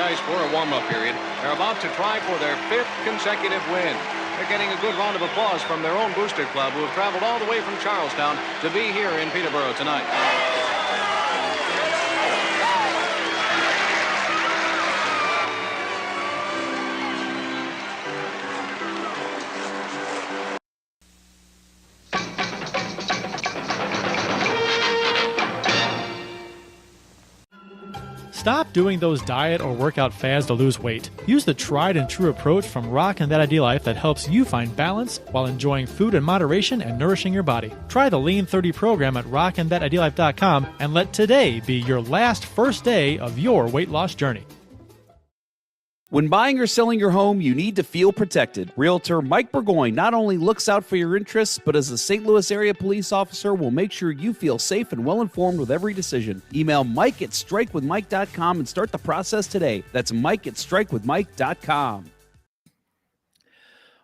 ice for a warm-up period. They're about to try for their 5th consecutive win. They're getting a good round of applause from their own booster club, who have traveled all the way from Charlestown to be here in Peterborough tonight. Stop doing those diet or workout fads to lose weight. Use the tried and true approach from Rockin' That Ideal Life that helps you find balance while enjoying food in moderation and nourishing your body. Try the Lean 30 program at rockinthatIdealLife.com and let today be your last first day of your weight loss journey. When buying or selling your home, you need to feel protected. Realtor Mike Burgoyne not only looks out for your interests, but as a St. Louis area police officer will make sure you feel safe and well-informed with every decision. Email Mike at strikewithmike.com and start the process today. That's Mike at strikewithmike.com.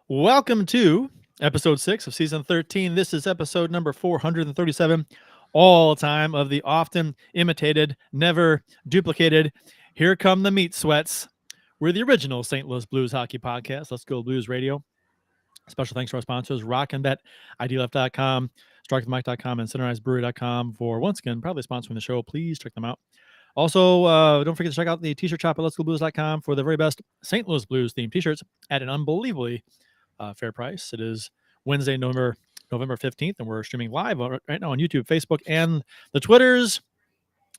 Welcome to episode 6 of season 13. This is episode number 437, all time of the often imitated, never duplicated. Here come the meat sweats. We're the original St. Louis Blues hockey podcast. Let's Go Blues Radio. Special thanks to our sponsors, rockinthatIdealLife.com, strikewithmike.com, and centerizebrewery.com for, once again, probably sponsoring the show. Please check them out. Also, don't forget to check out the t-shirt shop at letsgoblues.com for the very best St. Louis Blues themed t-shirts at an unbelievably fair price. It is Wednesday, November 15th, and we're streaming live right now on YouTube, Facebook, and the Twitters.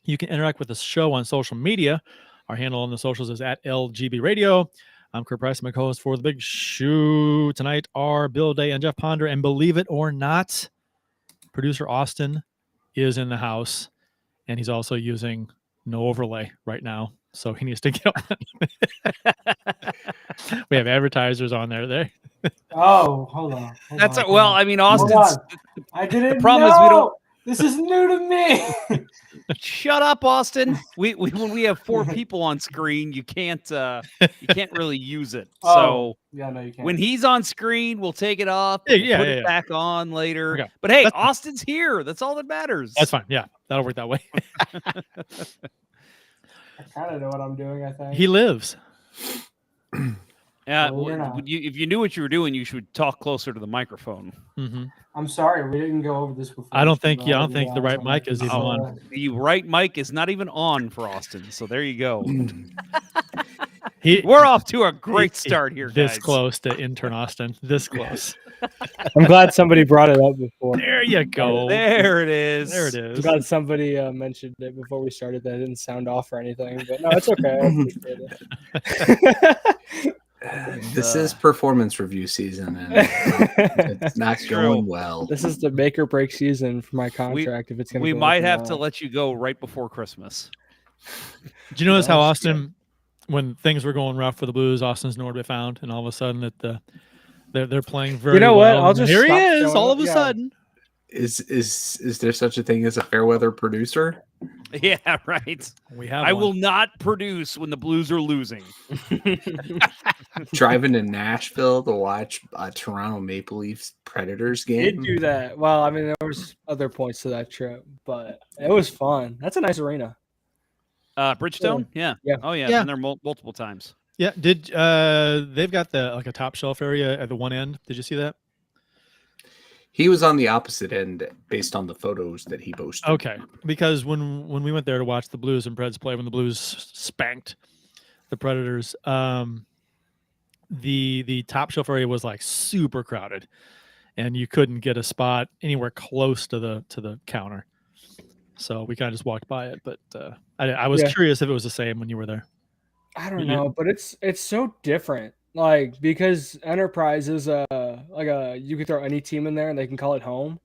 You can interact with the show on social media. Our handle on the socials is at LGB Radio. I'm Kurt Price, my co-host for The Big Shoe. Tonight are Bill Day and Jeff Ponder. And believe it or not, producer Austin is in the house. And he's also using no overlay right now. So he needs to get on. We have advertisers on there. Oh, hold on. Austin's. I didn't The problem know. is we don't. This is new to me. Shut up, Austin. We when we have 4 people on screen, you can't really use it. So yeah, no, you can't. when he's on screen, we'll take it off. Put it back on later. Okay. But hey, That's Austin's here. That's all that matters. That's fine. Yeah, that'll work that way. I kind of know what I'm doing, I think. He lives. Yeah, If you knew what you were doing, you should talk closer to the microphone. Mm-hmm. I'm sorry, we didn't go over this before. I don't think the right mic is even on. The right mic is not even on for Austin. So there you go. We're off to a great start here, this guys. Close to intern Austin. This close. I'm glad somebody brought it up before. There you go. There it is. There it is. I'm glad somebody mentioned it before we started. That didn't sound off or anything, but no, it's okay. I appreciate it. This is performance review season, and it's not going well. This is the make or break season for my contract. If it's going, we might have to let you go right before Christmas. Did you notice how Austin, when things were going rough for the Blues, Austin's nowhere to be found, and all of a sudden that they're playing very. You know what? Well. I'll just Here he stop is. showing All up. of a sudden. Is there such a thing as a fair weather producer? Yeah, right. We have. I will not produce when the Blues are losing. Driving to Nashville to watch a Toronto Maple Leafs Predators game. Did do that. Well, I mean, there was other points to that trip, but it was fun. That's a nice arena. Bridgestone? Yeah. Oh, yeah. Yeah. Been there multiple times. Yeah. Did they've got a top shelf area at the one end? Did you see that? He was on the opposite end based on the photos that he posted. Okay, because when we went there to watch the Blues and Preds play, when the Blues spanked the Predators, the top shelf area was like super crowded, and you couldn't get a spot anywhere close to the counter. So we kind of just walked by it, but I was curious if it was the same when you were there. I don't know, but it's so different. Like, because Enterprise is you could throw any team in there and they can call it home,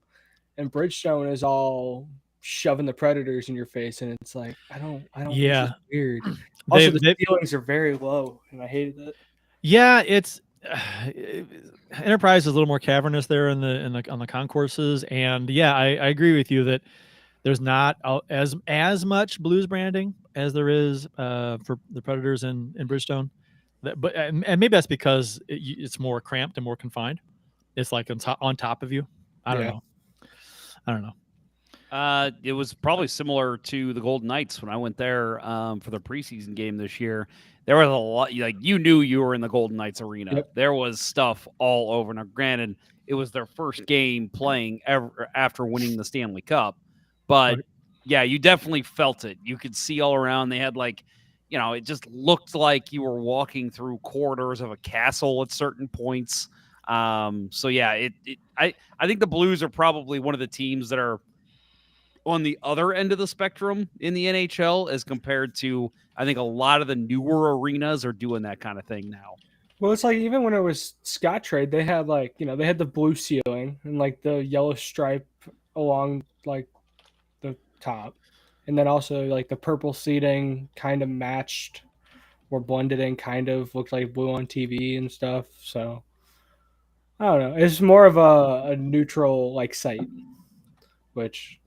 and Bridgestone is all shoving the Predators in your face, and it's like I don't. Yeah, it's weird. Also, the ceilings are very low, and I hated it. Yeah, it's Enterprise is a little more cavernous there on the concourses, and yeah, I agree with you that there's not as much Blues branding as there is for the Predators in Bridgestone. But maybe that's because it's more cramped and more confined. It's like on top of you. I don't know. It was probably similar to the Golden Knights when I went there for the preseason game this year. There was a lot, like you knew you were in the Golden Knights arena. Yep. There was stuff all over. Now, granted, it was their first game playing ever after winning the Stanley Cup, but yeah, you definitely felt it. You could see all around. They had it just looked like you were walking through corridors of a castle at certain points. So yeah, I think the Blues are probably one of the teams that are on the other end of the spectrum in the NHL as compared to, I think a lot of the newer arenas are doing that kind of thing now. Well, it's like even when it was Scott trade, they had they had the blue ceiling and like the yellow stripe along like the top. And then also like the purple seating kind of matched or blended in, kind of looked like blue on TV and stuff. So I don't know. It's more of a neutral like site, which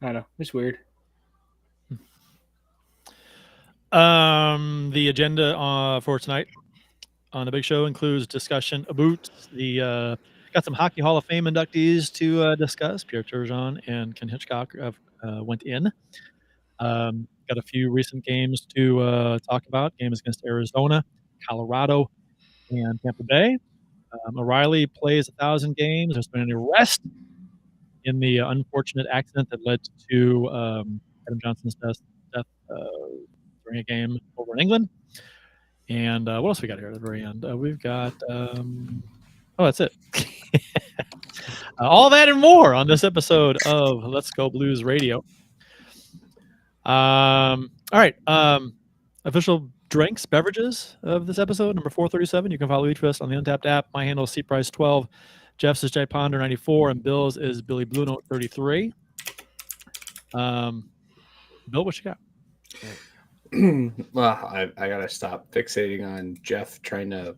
I don't know. It's weird. The agenda for tonight on the big show includes discussion about the got some Hockey Hall of Fame inductees to discuss. Pierre Turgeon and Ken Hitchcock went in. Got a few recent games to talk about. Games against Arizona, Colorado, and Tampa Bay. O'Reilly plays 1,000 games. There's been an arrest in the unfortunate accident that led to Adam Johnson's death during a game over in England. And what else we got here at the very end? We've got that's it. All that and more on this episode of Let's Go Blues Radio. All right. Official drinks, beverages of this episode, number 437. You can follow each of us on the Untapped app. My handle is CPrice12. Jeff's is JPonder94, and Bill's is Billy Blue Note 33. Bill, what you got? Well, I gotta stop fixating on Jeff trying to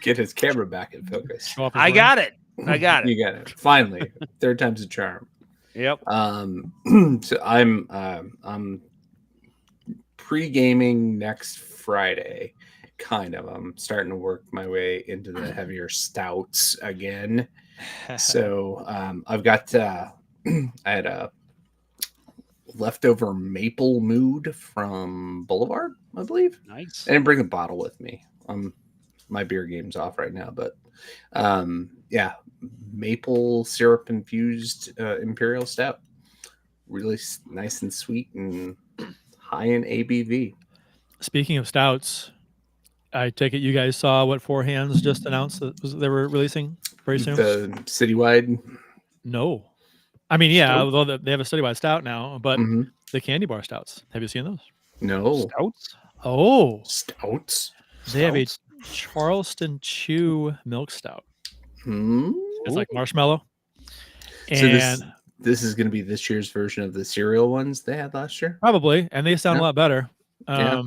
get his camera back in focus. I got it. You got it. Finally, third time's a charm. Yep. So I'm pre-gaming next Friday. Kind of. I'm starting to work my way into the heavier stouts again. So I've got I had a leftover maple mood from Boulevard, I believe. Nice. I didn't bring a bottle with me. My beer game's off right now, but yeah, maple syrup infused imperial stout. Really nice and sweet and high in ABV. Speaking of stouts, I take it you guys saw what Four Hands just announced that they were releasing very soon? The citywide? No. I mean, yeah, although they have a citywide stout now, but Mm-hmm. the candy bar stouts. Have you seen those? No. Stouts? Oh. Stouts? They have a Charleston Chew milk stout. It's like marshmallow. And So this is going to be this year's version of the cereal ones they had last year? probably, and they sound a lot better. Yeah.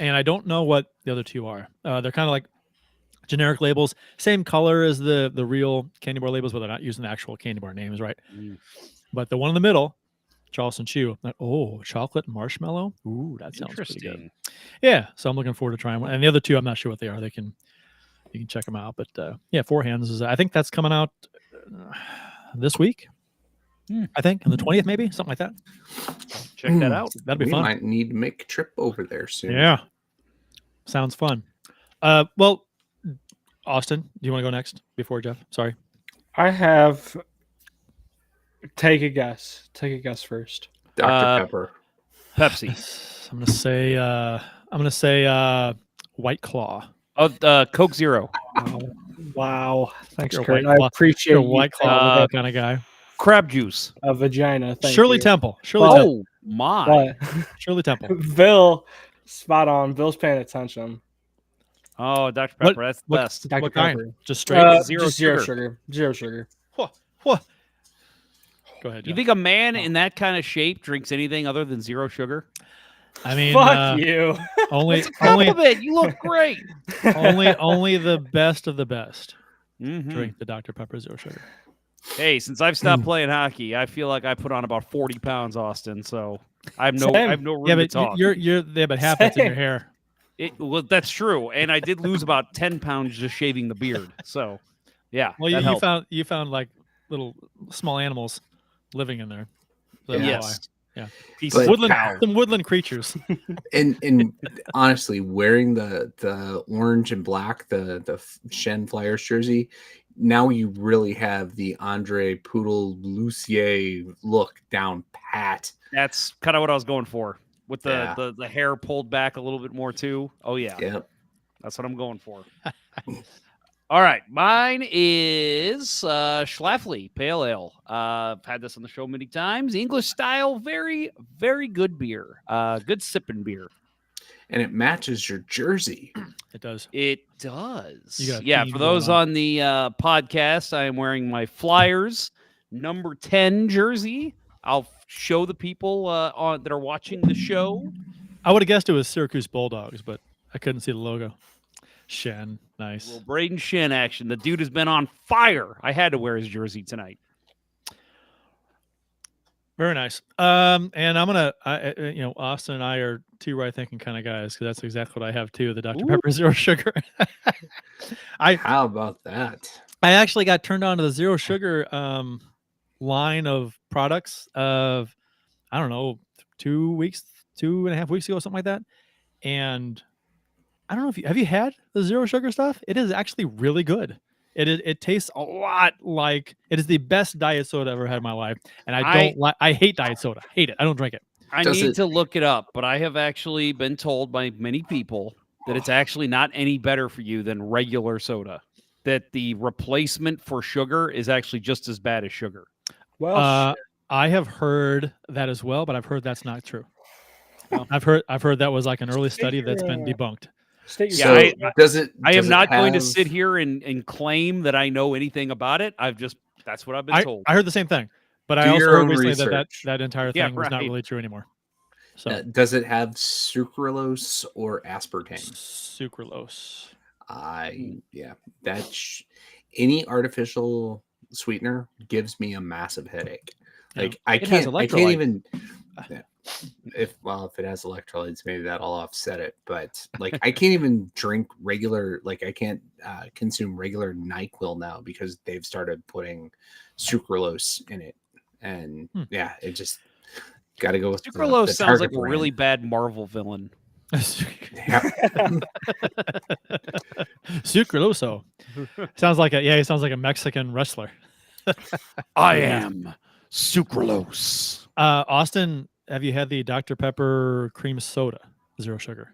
And I don't know what the other two are. They're kind of like generic labels, same color as the real candy bar labels, but they're not using the actual candy bar names, right? But the one in the middle, Charleston Chew. Chocolate marshmallow. Ooh, that sounds pretty good. Yeah, so I'm looking forward to trying one. And the other two, I'm not sure what they are. You can check them out. But yeah, Four Hands is. I think that's coming out this week. I think on the 20th, maybe something like that. Check that out. That'd be We fun. might need to make a trip over there soon. Yeah, sounds fun. Well, Austin, do you want to go next before Jeff? Sorry. I have. Take a guess. Take a guess first. Dr. Pepper. Pepsi. I'm gonna say White Claw. Oh, Coke Zero. Wow. Thanks, You're a Kurt. White Claw. I appreciate You're a you White Claw kind of guy. Crab juice. a vagina. Thank Shirley you. Temple. Shirley Temple. Oh, my. But Shirley Temple. Bill, spot on. Bill's paying attention. Oh, Dr. What- Pepper. That's the best. Dr. What kind? Pepper. Just straight. Zero Just zero sugar. sugar. Zero sugar. What? Go ahead. You Jeff. think a man in that kind of shape drinks anything other than zero sugar? I mean, Fuck you. only Compliment. You look great. only the best of the best Mhm. drink the Dr. Pepper Zero Sugar. Hey, since I've stopped playing hockey, I feel like I put on about 40 pounds, Austin. So I have no Same. room Yeah, to but talk. but half that's in your Same. hair. Well, that's true, and I did lose about 10 pounds just shaving the beard. So, yeah, Well, that helped. you found like little small animals living in there. That's Yes. Yeah. Pieces But- of Woodland, cow. some woodland creatures. And honestly, wearing the orange and black, the Shen Flyers jersey, now you really have the Andre Poodle Lucier look down pat. That's kind of what I was going for with Yeah. the hair pulled back a little bit more too. Oh yeah, Yep. that's what I'm going for. All right, mine is Schlafly Pale Ale. I've had this on the show many times. English style, very, very good beer. Good sipping beer. And it matches your jersey. It does. It does. You got a Yeah, theme for those going on. on the podcast, I am wearing my Flyers number 10 jersey. I'll show the people that are watching the show. I would have guessed it was Syracuse Bulldogs, but I couldn't see the logo. Shen, nice. Little Braden Shin action. The dude has been on fire. I had to wear his jersey tonight. Very nice. And I'm gonna, Austin and I are two right thinking kind of guys because that's exactly what I have too. The Dr. Ooh. Pepper Zero Sugar. I How about that? actually got turned on to the Zero Sugar line of products of, I don't know, 2.5 weeks ago, something like that. And I don't know if you have you had the Zero Sugar stuff. It is actually really good. It tastes a lot like it is the best diet soda I've ever had in my life. And I hate diet soda. Hate it. I don't drink it. I Does need it- to look it up, but I have actually been told by many people that it's actually not any better for you than regular soda. That the replacement for sugar is actually just as bad as sugar. Well, I have heard that as well, but I've heard that's not true. Oh. I've heard that was like an early State study that's your, been debunked. state your Yeah, So does it? I am does it not going to have- sit here and claim that I know anything about it. That's what I've been told. I heard the same thing, but I Do also your heard own recently research. that entire Yeah, thing was not right. really true anymore. So Does it have sucralose or aspartame? sucralose. Any artificial sweetener gives me a massive headache. Yeah. Like I It has can't electrolytes. even. Yeah. If it has electrolytes, maybe that'll offset it. But like I can't even drink regular. Like I can't consume regular NyQuil now because they've started putting sucralose in it, and yeah, it just got to go with Sucralose the sounds like Target a really brand. bad Marvel villain. Yeah. Sucraloso. Sounds like he sounds like a Mexican wrestler. I am sucralose. Austin, have you had the Dr. Pepper cream soda, zero sugar?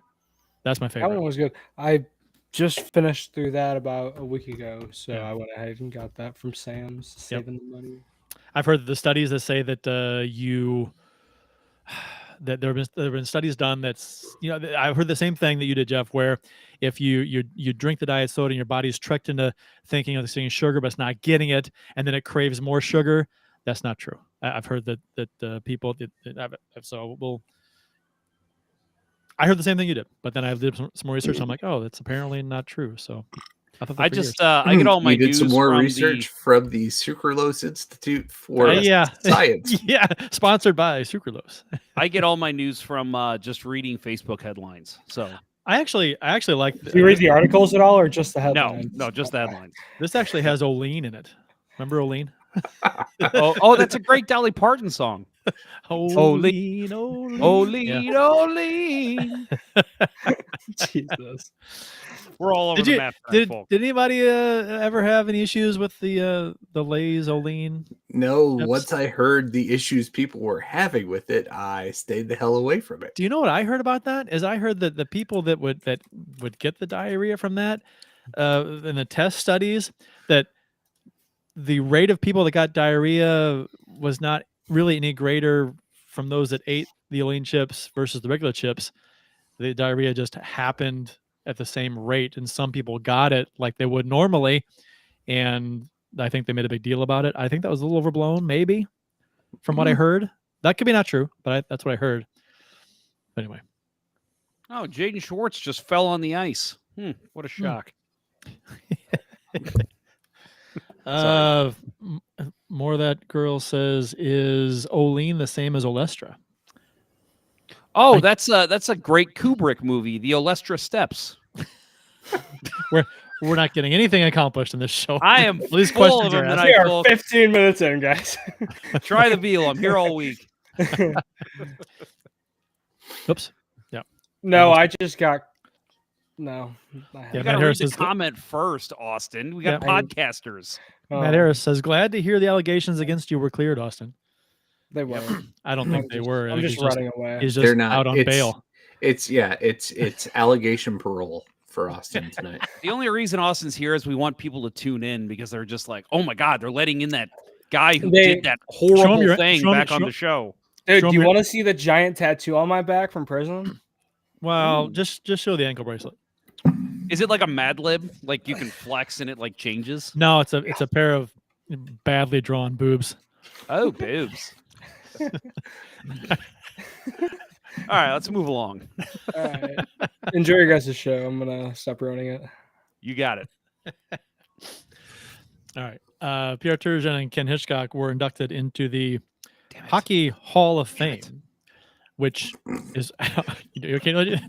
That's my that one favorite. was good. I just finished through that about a week ago, so Yeah. I went ahead and got that from Sam's, saving the money. I've heard the studies that say that that there have been studies done that's I've heard the same thing that you did, Jeff, where if you drink the diet soda and your body's tricked into thinking of seeing sugar but it's not getting it, and then it craves more sugar. That's not true. I've heard that people I heard the same thing you did, but then I did some more research. And I'm like, oh, that's apparently not true. So I thought that I for years. just I get all my you did news some more from research from the Sucralose Institute for yeah. Science. Yeah, sponsored by Sucralose. I get all my news from just reading Facebook headlines. So I actually like Do you read the articles at all, or just the no, headlines? no, just the headlines. this. Actually has Olean in it. Remember Olean? Oh, that's a great Dolly Parton song. Olean, Olean, Yeah. Olean. Jesus. We're all over Did the you map tonight, did folks. anybody ever have any issues with the Lay's Olean? No, That's- once I heard the issues people were having with it, I stayed the hell away from it. Do you know what I heard about that? Is I heard that the people that would get the diarrhea from that in the test studies, that the rate of people that got diarrhea was not really any greater from those that ate the Olean chips versus the regular chips. The diarrhea just happened at the same rate, and some people got it like they would normally, and I think they made a big deal about it. I think that was a little overblown, maybe, from what I heard. That could be not true, but that's what I heard. But anyway, Oh, Jaden Schwartz just fell on the ice. What a shock. More that girl says, is Olean the same as Olestra? Oh, that's a great Kubrick movie, The Olestra Steps. We're not getting anything accomplished in this show. I am These full questions of are them asked. tonight, We are folks. 15 minutes in, guys. Try the veal. I'm here all week. Oops. No, I just got no. I Yeah, You haven't. Matt got to read Harris the is comment first, Austin. We got Yeah. podcasters. Matt Oh, Harris says, "Glad to hear the allegations against you were cleared, Austin." They weren't. I don't I'm think they just- were. I I'm think just running away. He's They're just not. out on bail. It's allegation parole for Austin tonight. The only reason Austin's here is we want people to tune in because they're just like, oh my God, they're letting in that guy who did that horrible thing back on the show. Dude, show do you me- want to see the giant tattoo on my back from prison? Well, just show the ankle bracelet. Is it like a Mad Lib? Like you can flex and it like changes? No, it's a pair of badly drawn boobs. Oh, boobs. All right, let's move along. All right. Enjoy your guys' show. I'm gonna stop ruining it. You got it. All right. Pierre Turgeon and Ken Hitchcock were inducted into the Hockey Hall of Fame, which is you okay?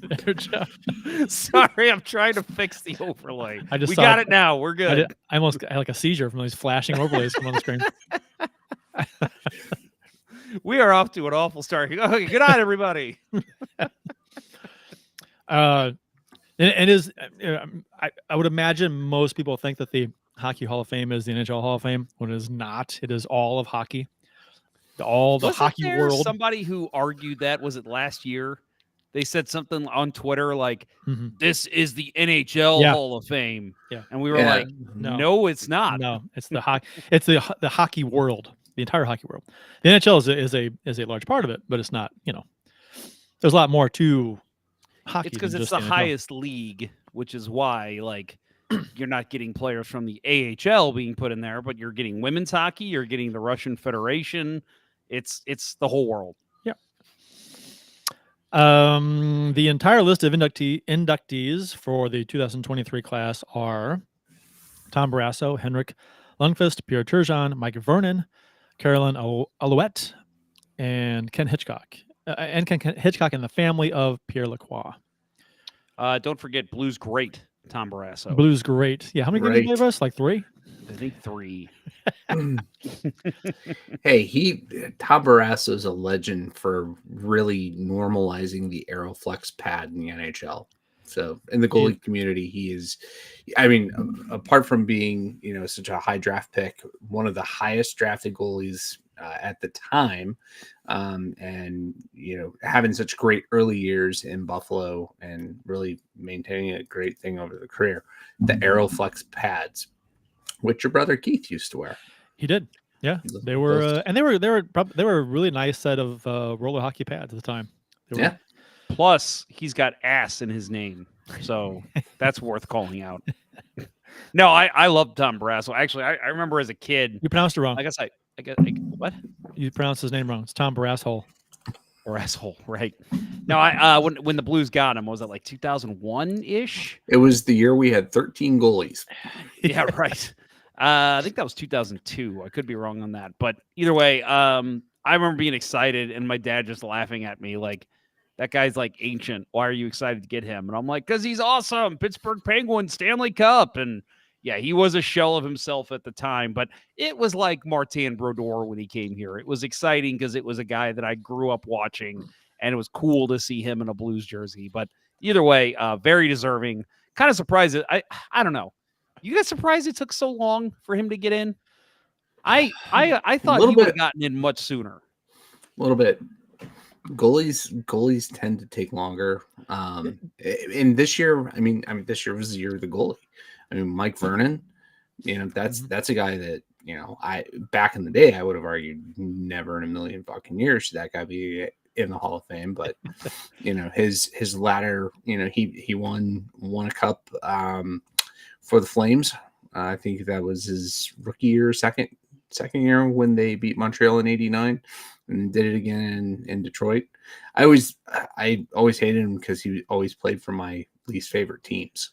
Sorry, I'm trying to fix the overlay. I just we saw got it. it now. We're good. I almost had like a seizure from these flashing overlays come on the screen. We are off to an awful start. Okay, good night, everybody. It is. I would imagine most people think that the Hockey Hall of Fame is the NHL Hall of Fame when it is not. It is all of hockey, all the Wasn't hockey there world. Somebody who argued that, was it last year? They said something on Twitter like, "This is the NHL Hall of Fame," and we were like, "No, it's not. No, it's the hockey. It's the hockey world, the entire hockey world. The NHL is a large part of it, but it's not. There's a lot more to hockey. It's because than it's just the NHL. highest league, which is why like you're not getting players from the AHL being put in there, but you're getting women's hockey, you're getting the Russian Federation. It's the whole world. Yeah. The entire list of inductees for the 2023 class are Tom Barrasso, Henrik Lundqvist, Pierre Turgeon, Mike Vernon, Carolyn Alouette, and Ken Hitchcock. And Ken Hitchcock and the family of Pierre Lacroix. Don't forget Blues great Tom Barrasso. Blues great. Yeah, how many did he give us? Like 3? I think 3. Hey, Tom Barrasso is a legend for really normalizing the Aeroflex pad in the NHL. So in the goalie community, he is, I mean, apart from being, such a high draft pick, one of the highest drafted goalies at the time, and having such great early years in Buffalo and really maintaining a great thing over the career. The Aeroflex pads, which your brother Keith used to wear. He did. Yeah, they were, and they were a really nice set of roller hockey pads at the time. Yeah. Plus, he's got ass in his name, so that's worth calling out. No, I love Tom Barrasso. Actually, I remember as a kid. You pronounced it wrong. I guess what? You pronounced his name wrong. It's Tom Barrasso. Barrasso, right? No, when the Blues got him, was it like 2001 ish? It was the year we had 13 goalies. Yeah, right. I think that was 2002. I could be wrong on that, but either way, I remember being excited and my dad just laughing at me like, that guy's like ancient. Why are you excited to get him? And I'm like, because he's awesome. Pittsburgh Penguins, Stanley Cup. And yeah, he was a shell of himself at the time, but it was like Martin Brodeur when he came here. It was exciting because it was a guy that I grew up watching, and it was cool to see him in a Blues jersey. But either way, very deserving. Kind of surprised. I don't know. You guys surprised it took so long for him to get in? I thought he would have gotten in much sooner. A little bit. Goalies tend to take longer. And this year, I mean, this year was the year of the goalie. I mean, Mike Vernon, that's a guy that, I back in the day, I would have argued never in a million fucking years should that guy be in the Hall of Fame. But, his ladder, he won a cup for the Flames. I think that was his rookie year, second year when they beat Montreal in '89. And did it again in Detroit. I always hated him because he always played for my least favorite teams.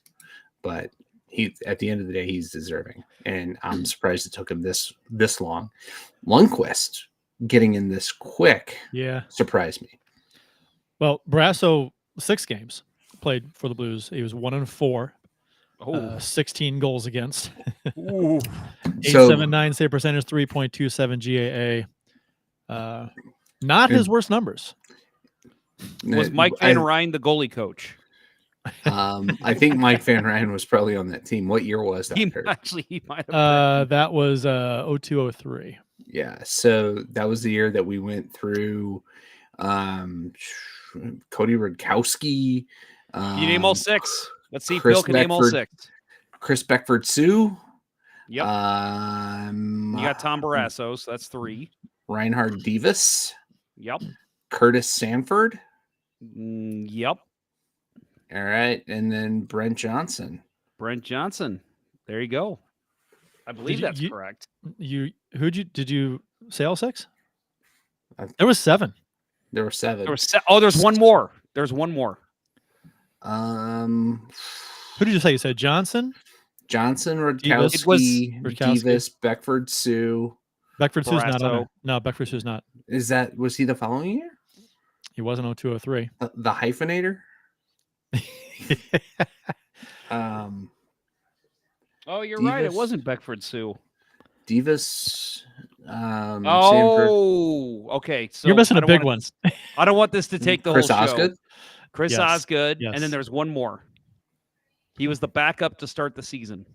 But he, at the end of the day, he's deserving, and I'm surprised it took him this long. Lundqvist getting in this quick, surprised me. Well, Barrasso 6 games played for the Blues. He was 1-4. 16 goals against. 879 save percentage, 3.27 GAA. Not his worst numbers. Was Mike Van Ryn the goalie coach? I think Mike Van Ryn was probably on that team. What year was that? He might have. That was 02-03. Yeah, so that was the year that we went through Cody Rudkowski. You name all six. Let's see if Chris Bill can name all six. Chris Beckford-Sue. Yep. You got Tom Barrasso, so that's 3. Reinhard Davis. Yep. Curtis Sanford. Yep. All right, and then Brent Johnson. Brent Johnson. There you go. I believe that's correct. Did you say all 6? There was 7. There were 7. There's one more. There's one more. Who did you say? You said Johnson? Johnson, Rudkowski, Davis, Beckford-Sue. Beckford-Sue's not on there. No, Beckford-Sue's not. Was he the following year? He wasn't 02-03. The hyphenator? Oh, you're right. It wasn't Beckford-Sue. Davis. Sanford. Okay. So you're missing a big one. I don't want this to take the Chris whole show. Osgood? Chris Osgood. Yes. And then there's one more. He was the backup to start the season.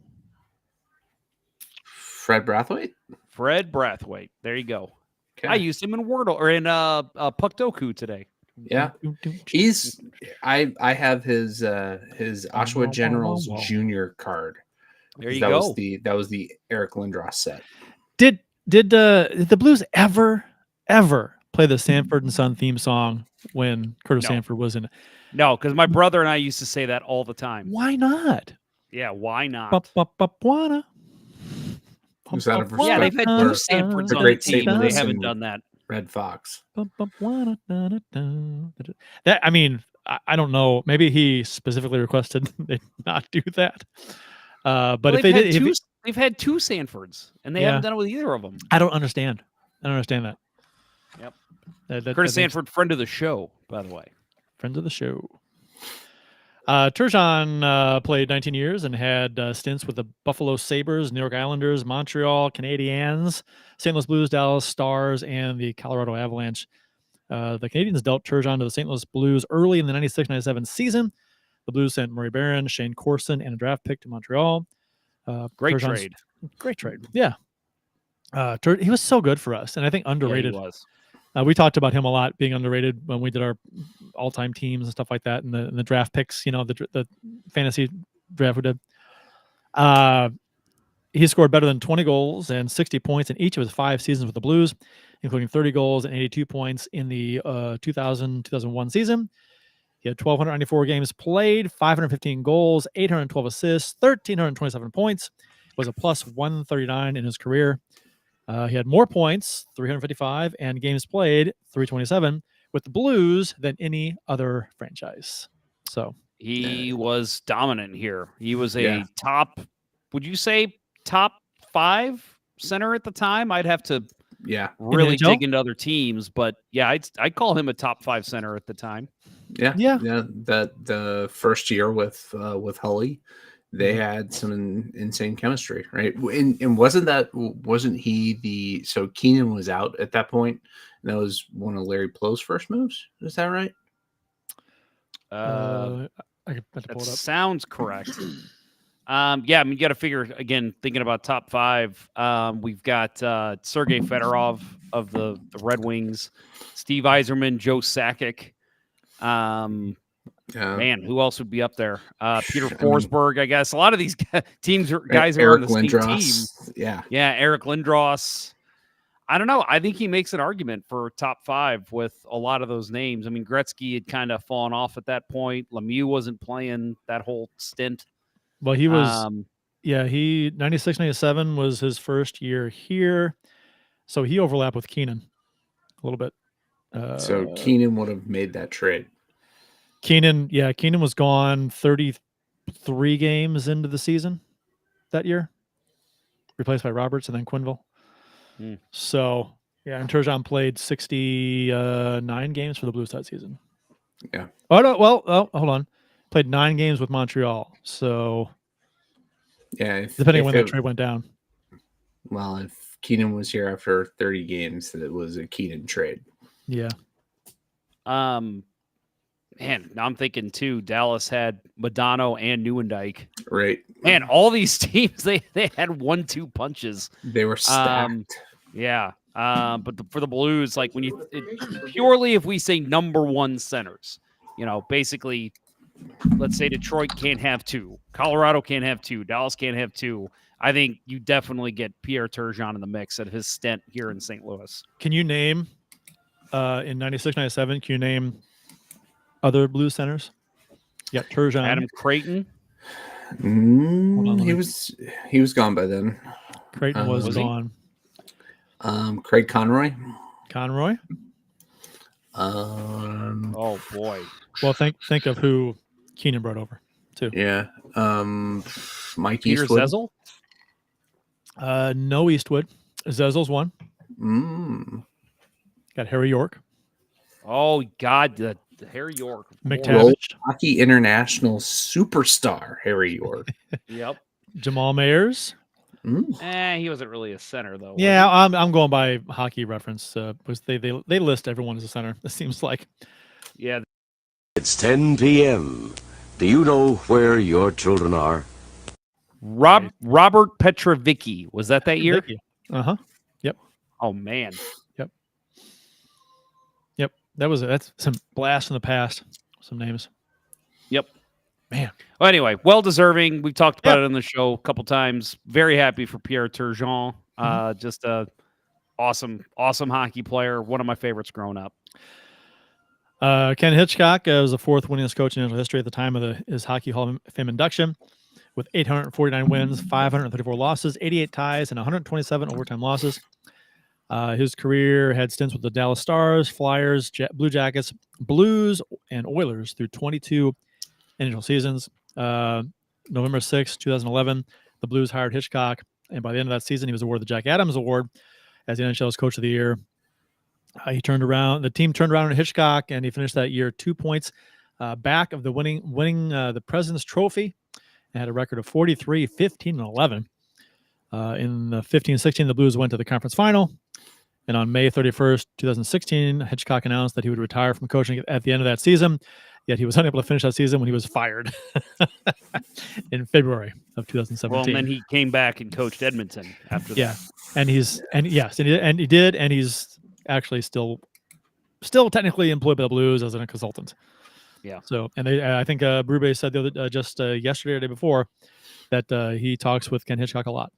Fred Brathwaite? Fred Brathwaite. There you go. Okay. I used him in Wordle or in Puckdoku today. Yeah. I have his Oshawa Generals Junior card. There you go. That was the Eric Lindros set. Did the Blues ever play the Sanford and Son theme song when Curtis Sanford was in it? No, because my brother and I used to say that all the time. Why not? Yeah, why not? Who's out of respect? Yeah, they've had 2 Sanfords on the team, and they haven't done that. Red Fox. That I don't know. Maybe he specifically requested they not do that. But if they did, they've had 2 Sanfords, and they haven't done it with either of them. I don't understand that. Yep. Curtis Sanford, friend of the show, by the way. Friends of the show. Turgeon played 19 years and had stints with the Buffalo Sabres, New York Islanders, Montreal Canadiens, St. Louis Blues, Dallas Stars, and the Colorado Avalanche. The Canadiens dealt Turgeon to the St. Louis Blues early in the 96-97 season. The Blues sent Murray Barron, Shane Corson, and a draft pick to Montreal. Great trade. Great trade. Yeah. He was so good for us, and I think underrated. Yeah, he was. We talked about him a lot being underrated when we did our all-time teams and stuff like that, and the draft picks. The fantasy draft we did. He scored better than 20 goals and 60 points in each of his 5 seasons with the Blues, including 30 goals and 82 points in the 2000-2001 season. He had 1,294 games played, 515 goals, 812 assists, 1,327 points. Was a plus 139 in his career. He had more points, 355, and games played, 327, with the Blues than any other franchise. So he was dominant here. He was a top, would you say top 5 center at the time? I'd have to really dig into other teams, but I'd call him a top 5 center at the time. Yeah. That the first year with Hully, they had some insane chemistry, right? And wasn't he so Keenan was out at that point? And that was one of Larry Plo's first moves. Is that right? I can pull it up. Sounds correct. You got to figure again. Thinking about top 5, we've got Sergei Fedorov of the Red Wings, Steve Yzerman, Joe Sakic. Man, who else would be up there? Peter Forsberg, I guess. A lot of these guys are on the same team. Yeah, Eric Lindros. I don't know. I think he makes an argument for top 5 with a lot of those names. I mean, Gretzky had kind of fallen off at that point. Lemieux wasn't playing that whole stint. Well, he was. 96-97 was his first year here, so he overlapped with Keenan a little bit. So Keenan would have made that trade. Keenan was gone 33 games into the season that year, replaced by Roberts and then Quenneville. So, and Turgeon played 69 games for the Blues that season. Yeah. Hold on. Played 9 games with Montreal. So, depending on when that trade went down. Well, if Keenan was here after 30 games, that it was a Keenan trade. Yeah. Man, now I'm thinking too. Dallas had Madonna and Neuendijk. Right. Man, all these teams they had 1-2 punches. They were stacked. Yeah. But for the Blues, like purely if we say number one centers, basically, let's say Detroit can't have two, Colorado can't have two, Dallas can't have two. I think you definitely get Pierre Turgeon in the mix at his stint here in St. Louis. Can you name in 96, 97? Can you name other Blues centers? Yeah, Turgeon. Adam Creighton. He was gone by then. Creighton was gone. Craig Conroy. Oh boy. Well, think of who Keenan brought over too. Yeah. Mike Peter Eastwood. Zezel. No Eastwood. Zezel's one. Got Harry York. Oh God, the Harry York. McTavish. Hockey international superstar Harry York. Yep. Jamal Mayers. He wasn't really a center though. Yeah, I'm going by Hockey Reference because they list everyone as a center. It seems like. Yeah. It's 10 p.m. Do you know where your children are? Robert Petrovicki. Was that year? Uh-huh. Yep. Oh man. Yep. That's some blast from the past. Some names. Yep. Man. Well, anyway, well deserving. We've talked about it on the show a couple times. Very happy for Pierre Turgeon. Just a awesome hockey player. One of my favorites growing up. Ken Hitchcock was the fourth winningest coach in history at the time of his Hockey Hall of Fame induction, with 849 wins, 534 losses, 88 ties, and 127 overtime losses. His career had stints with the Dallas Stars, Flyers, Blue Jackets, Blues, and Oilers through 22 NHL seasons. November 6, 2011, the Blues hired Hitchcock, and by the end of that season, he was awarded the Jack Adams Award as the NHL's Coach of the Year. The team turned around on Hitchcock, and he finished that year 2 points back of the winning the President's Trophy, and had a record of 43, 15, and 11. In the 15-16, the Blues went to the conference final, and on May 31st, 2016, Hitchcock announced that he would retire from coaching at the end of that season, yet he was unable to finish that season when he was fired in February of 2017. Well, and then he came back and coached Edmonton after that. Yeah, and he did, and he's actually still technically employed by the Blues as a consultant. Yeah. So, and I think Brube said yesterday or the day before that he talks with Ken Hitchcock a lot.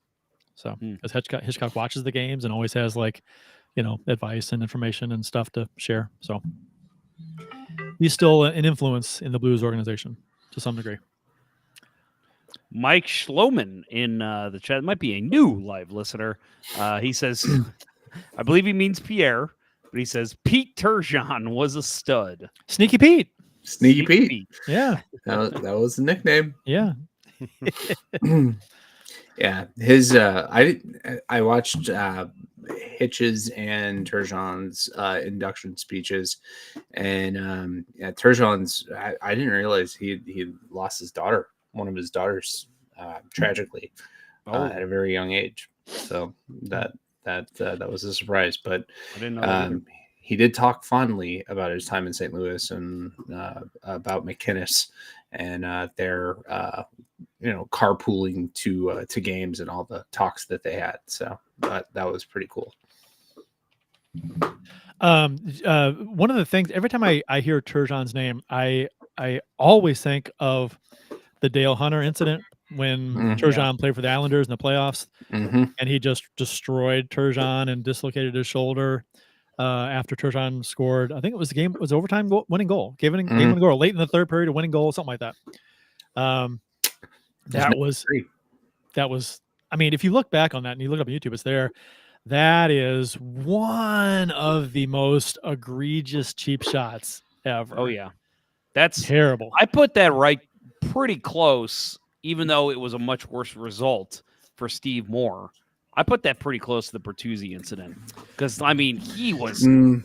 So, because Hitchcock watches the games and always has advice and information and stuff to share. So, he's still an influence in the Blues organization to some degree. Mike Schloman in the chat might be a new live listener. He says, I believe he means Pierre, but he says Pete Turgeon was a stud. Sneaky Pete. Sneaky Pete. Yeah. That was the nickname. Yeah. Yeah. His I watched Hitch's and Turgeon's induction speeches, and Turgeon's I didn't realize he lost his daughter, one of his daughters, tragically at a very young age. So that was a surprise, but I didn't know he did talk fondly about his time in St. Louis and about McInnes and their carpooling to games and all the talks that they had. So that was pretty cool. One of the things, every time I hear Turgeon's name, I always think of the Dale Hunter incident when Turgeon played for the Islanders in the playoffs, and he just destroyed Turgeon and dislocated his shoulder after Turgeon scored. I think it was the game. It was overtime winning goal, game winning goal late in the third period, a winning goal, something like that. That was. I mean, if you look back on that and you look it up on YouTube, it's there. That is one of the most egregious cheap shots ever. Oh yeah, that's terrible. I put that right pretty close, even though it was a much worse result for Steve Moore. I put that pretty close to the Bertuzzi incident because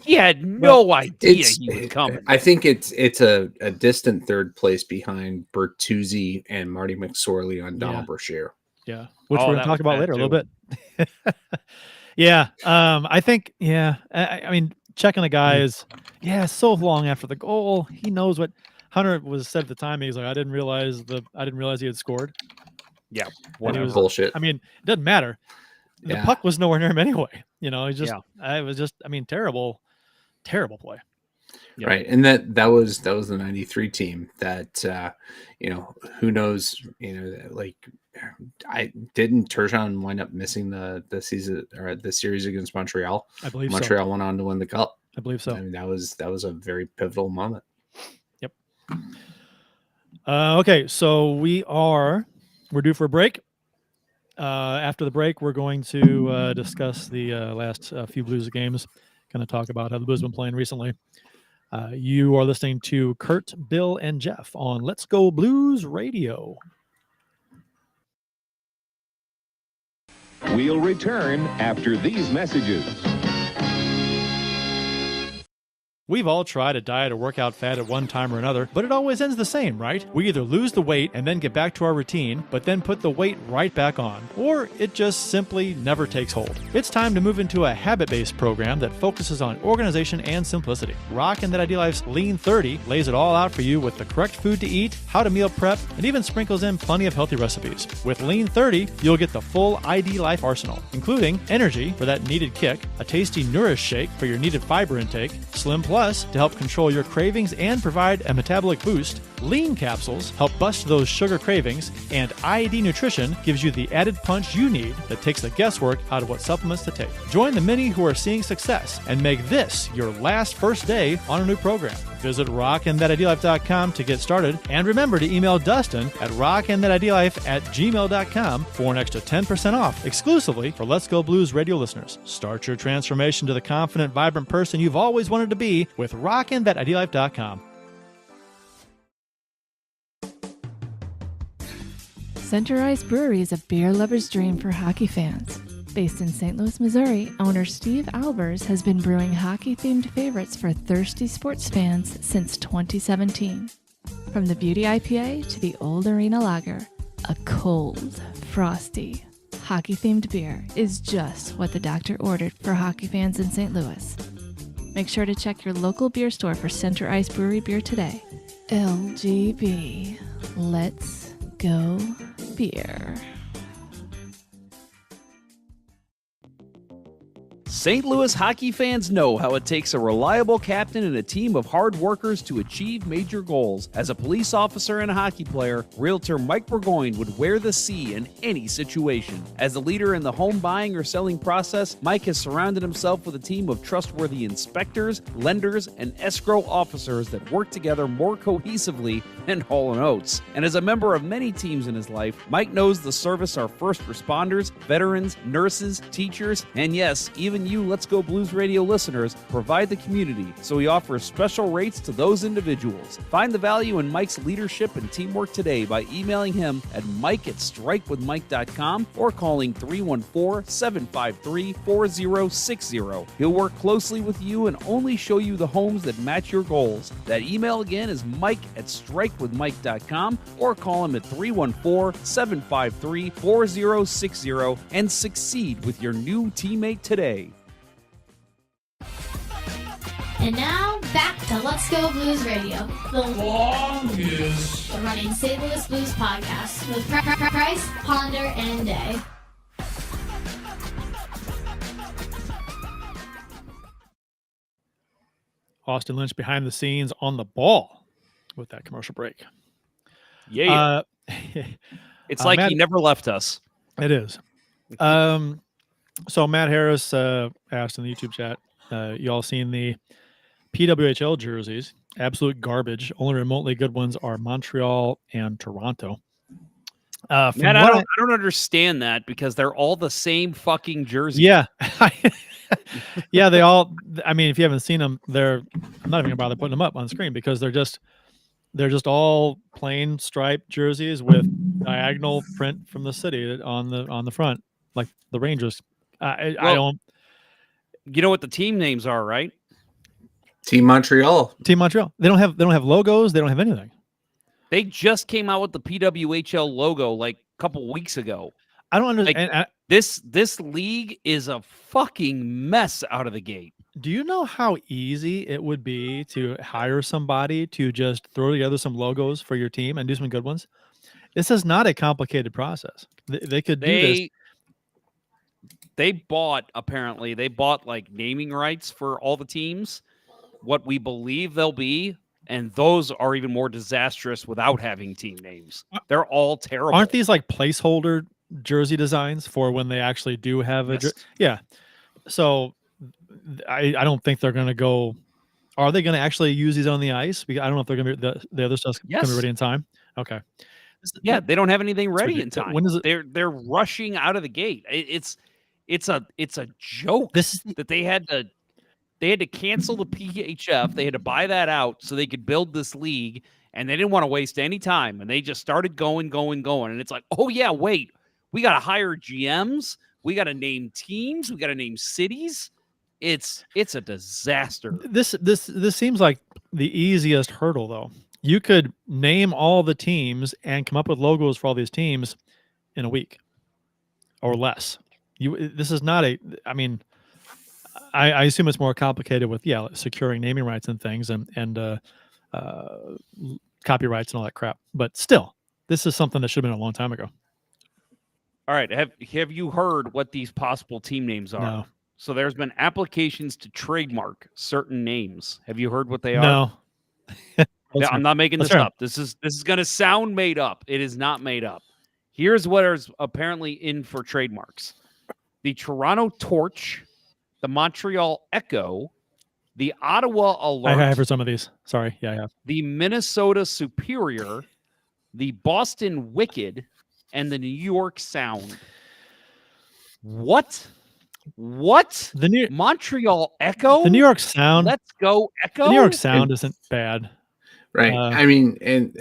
he had no idea he was coming. I think it's a distant third place behind Bertuzzi and Marty McSorley on Donald Brashear. Yeah, which we're going to talk about later a little bit. Yeah, I think. Yeah, I mean, checking the guys. Yeah, so long after the goal. He knows what Hunter was said at the time. He's like, I didn't realize he had scored. Yeah, And he was, bullshit. I mean, it doesn't matter. The Yeah. puck was nowhere near him anyway. You know, it was just, I mean, terrible play. Yeah. Right. And that was the 93 team that, who knows, like I didn't Turgeon wind up missing the season or the series against Montreal. I believe Montreal went on to win the cup. I believe so. I mean, that was a very pivotal moment. Yep. Okay. So we're due for a break. After the break, we're going to discuss the last few Blues games, kind of talk about how the Blues have been playing recently. You are listening to Kurt, Bill, and Jeff on Let's Go Blues Radio. We'll return after these messages. We've all tried a diet or workout fad at one time or another, but it always ends the same, right? We either lose the weight and then get back to our routine, but then put the weight right back on, or it just simply never takes hold. It's time to move into a habit-based program that focuses on organization and simplicity. Rockin' That Ideal Life's Lean 30 lays it all out for you with the correct food to eat, how to meal prep, and even sprinkles in plenty of healthy recipes. With Lean 30, you'll get the full ID Life arsenal, including energy for that needed kick, a tasty Nourish shake for your needed fiber intake, Slim Plus to help control your cravings and provide a metabolic boost, Lean capsules help bust those sugar cravings, and ID Nutrition gives you the added punch you need that takes the guesswork out of what supplements to take. Join the many who are seeing success and make this your last first day on a new program. Visit rockandthatideallife.com to get started, and remember to email Dustin at rockandthatideallife@gmail.com for an extra 10% off exclusively for Let's Go Blues Radio listeners. Start your transformation to the confident, vibrant person you've always wanted to be with rockandthatideallife.com. Center Ice Brewery is a beer lover's dream for hockey fans. Based in St. Louis, Missouri, owner Steve Albers has been brewing hockey-themed favorites for thirsty sports fans since 2017. From the Beauty IPA to the Old Arena Lager, a cold, frosty, hockey-themed beer is just what the doctor ordered for hockey fans in St. Louis. Make sure to check your local beer store for Center Ice Brewery beer today. LGB. Let's go beer. St. Louis hockey fans know how it takes a reliable captain and a team of hard workers to achieve major goals. As a police officer and a hockey player, Realtor Mike Burgoyne would wear the C in any situation. As a leader in the home buying or selling process, Mike has surrounded himself with a team of trustworthy inspectors, lenders, and escrow officers that work together more cohesively than Hall & Oates. And as a member of many teams in his life, Mike knows the service our first responders, veterans, nurses, teachers, and yes, even you Let's Go Blues Radio listeners provide the community, so he offers special rates to those individuals. Find the value in Mike's leadership and teamwork today by emailing him at mike@strikewithmike.com or calling 314-753-4060. He'll work closely with you and only show you the homes that match your goals. That email again is mike@strikewithmike.com or call him at 314-753-4060 and succeed with your new teammate today. And now, back to Let's Go Blues Radio, the longest running St. Louis Blues podcast with Price, Ponder, and Day. Austin Lynch behind the scenes on the ball with that commercial break. Yeah. It's like Matt, he never left us. It is. So Matt Harris asked in the YouTube chat, you all seen the PWHL jerseys? Absolute garbage. Only remotely good ones are Montreal and Toronto. Matt, I don't understand that because they're all the same fucking jersey. Yeah. Yeah, they all, I mean, if you haven't seen them, I'm not even gonna bother putting them up on screen because they're just all plain striped jerseys with diagonal print from the city on the front, like the Rangers. I don't. You know what the team names are, right? Team Montreal. Team Montreal. They don't have logos. They don't have anything. They just came out with the PWHL logo like a couple weeks ago. I don't understand. Like, this league is a fucking mess out of the gate. Do you know how easy it would be to hire somebody to just throw together some logos for your team and do some good ones? This is not a complicated process. They could do this. They bought like naming rights for all the teams, what we believe they'll be, and those are even more disastrous without having team names. They're all terrible. Aren't these like placeholder jersey designs for when they actually do have a yeah. So I don't think they're going to go. Are they going to actually use these on the ice? Because I don't know if they're going to be the other stuff's going to be ready in time. Okay. Yeah, they don't have anything ready in time. When is it? They're rushing out of the gate. It's a joke. That they had to cancel the PHF. They had to buy that out so they could build this league, and they didn't want to waste any time. And they just started going. And it's like, oh yeah, wait, we got to hire GMs. We got to name teams. We got to name cities. It's a disaster. This seems like the easiest hurdle, though. You could name all the teams and come up with logos for all these teams in a week or less. This is not I mean, I assume it's more complicated with securing naming rights and things and copyrights and all that crap. But still, this is something that should have been a long time ago. All right, have you heard what these possible team names are? No. So there's been applications to trademark certain names. Have you heard what they are? No. I'm not making this up. This is going to sound made up. It is not made up. Here's what is apparently in for trademarks: the Toronto Torch, the Montreal Echo, the Ottawa Alert. I have heard some of these. Sorry. Yeah, I have. The Minnesota Superior, the Boston Wicked, and the New York Sound. What? The Montreal Echo? The New York Sound. Let's go Echo. The New York Sound isn't bad. Right. I mean, and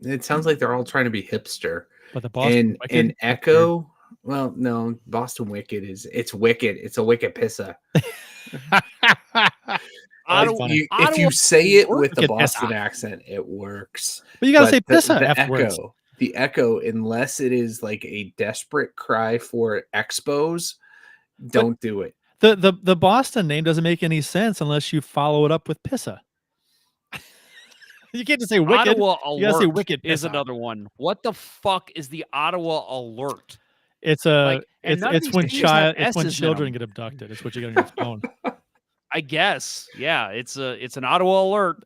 it sounds like they're all trying to be hipster. But the Boston Wicked and Echo, well, no, Boston Wicked it's wicked. It's a wicked pissa. If you say it with the Boston accent, it works. But you gotta say pissa afterwards. The Echo, unless it is like a desperate cry for expos, don't do it. The Boston name doesn't make any sense unless you follow it up with pissa. You can't just say wicked. Ottawa Alert, you gotta say wicked is another one. What the fuck is the Ottawa Alert? It's it's when children get abducted. It's what you get on your phone. I guess. Yeah, it's an Ottawa Alert.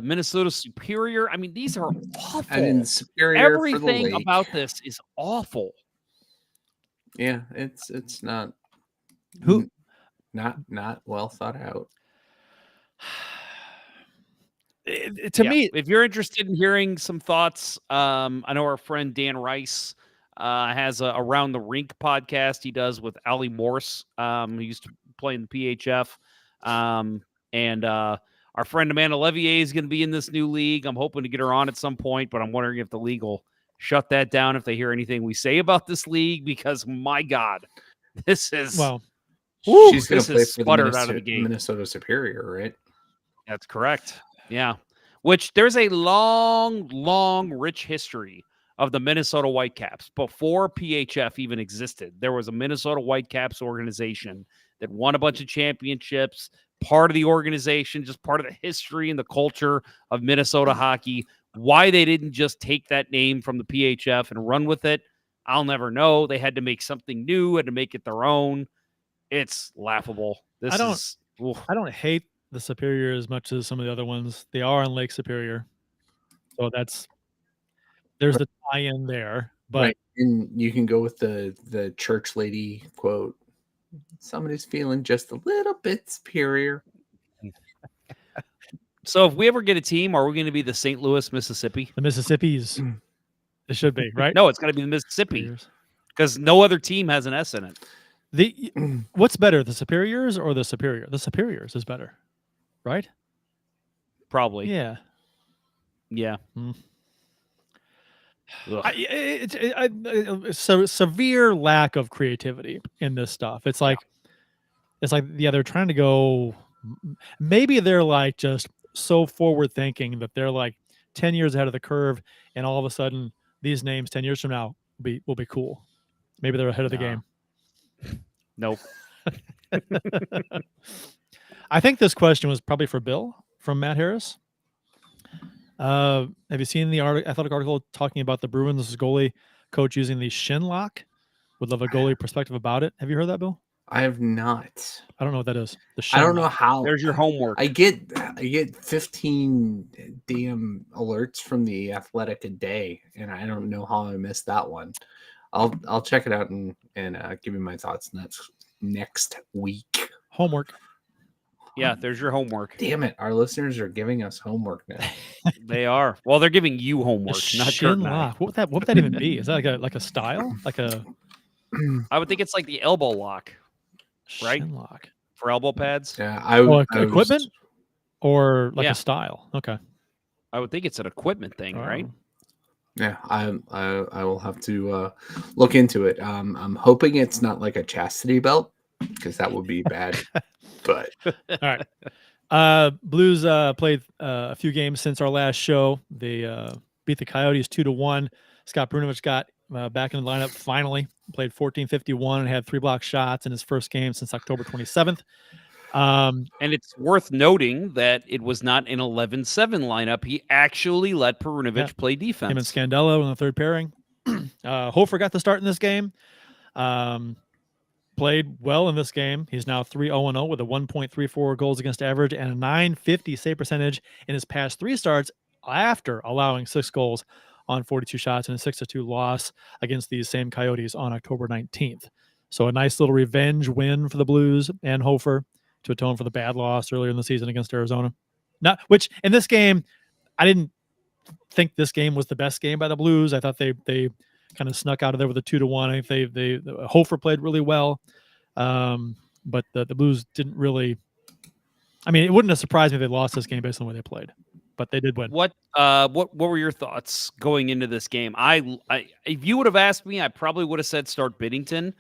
Minnesota Superior. I mean, these are awful. I mean, Superior. Everything about this is awful. Yeah, it's not not well thought out. To me, if you're interested in hearing some thoughts, I know our friend Dan Rice has a Around the Rink podcast he does with Ali Morse, who used to play in the PHF. And our friend Amanda Levier is going to be in this new league. I'm hoping to get her on at some point, but I'm wondering if the league will shut that down if they hear anything we say about this league, because my God, this is she's going to play for the Minnesota Superior, right? That's correct. Yeah. Which there's a long, rich history of the Minnesota Whitecaps. Before PHF even existed, there was a Minnesota Whitecaps organization that won a bunch of championships, part of the organization, just part of the history and the culture of Minnesota hockey. Why they didn't just take that name from the PHF and run with it, I'll never know. They had to make something new, had to make it their own. It's laughable. I don't hate the Superior as much as some of the other ones. They are on Lake Superior, so there's the tie-in there. But right. And you can go with the church lady quote: "Somebody's feeling just a little bit superior." So if we ever get a team, are we going to be the St. Louis, Mississippi? The Mississippis. It should be, right? No, it's going to be the Mississippi, because no other team has an S in it. What's better, the Superiors or the Superior? The Superiors is better, right? Probably. Yeah. Yeah. So severe lack of creativity in this stuff. It's like they're trying to go. Maybe they're like just so forward thinking that they're like 10 years ahead of the curve, and all of a sudden these names 10 years from now will be cool. Maybe they're ahead of the game. Nope. I think this question was probably for Bill from Matt Harris. Have you seen the athletic article talking about the Bruins goalie coach using the shin lock? Would love a goalie perspective about it. Have you heard that, Bill? I have not. I don't know what that is. The I shin don't know lock. how. There's your homework. I get 15 damn alerts from the Athletic a day, and I don't know how I missed that one. I'll check it out and give you my thoughts next week. Homework. Yeah, there's your homework. Damn it, our listeners are giving us homework now. They are. Well, they're giving you homework, not Kurt Shin and I. lock. What would that even be? Is that like a style? Like a I would think it's like the elbow lock, right? shin lock? For elbow pads. Yeah, equipment or like a style. Okay. I would think it's an equipment thing, right? Yeah, I will have to look into it. I'm hoping it's not like a chastity belt because that would be bad. But all right. Blues played a few games since our last show. They beat the Coyotes 2-1. Scott Perunovich got back in the lineup finally. Played 14:51 and had 3 block shots in his first game since October 27th. And it's worth noting that it was not an 11-7 lineup. He actually let Perunovich play defense. Him and Scandello in the third pairing. Hofer got the start in this game. Played well in this game. He's now 3-0-0 with a 1.34 goals against average and a .950 save percentage in his past 3 starts after allowing 6 goals on 42 shots and a 6-2 loss against these same Coyotes on October 19th. So a nice little revenge win for the Blues and Hofer to atone for the bad loss earlier in the season against Arizona. Which in this game, I didn't think this game was the best game by the Blues. I thought they kind of snuck out of there with a 2-1. I think Hofer played really well, but the Blues didn't really. I mean, it wouldn't have surprised me if they lost this game based on the way they played, but they did win. What were your thoughts going into this game? I if you would have asked me, I probably would have said start Binnington,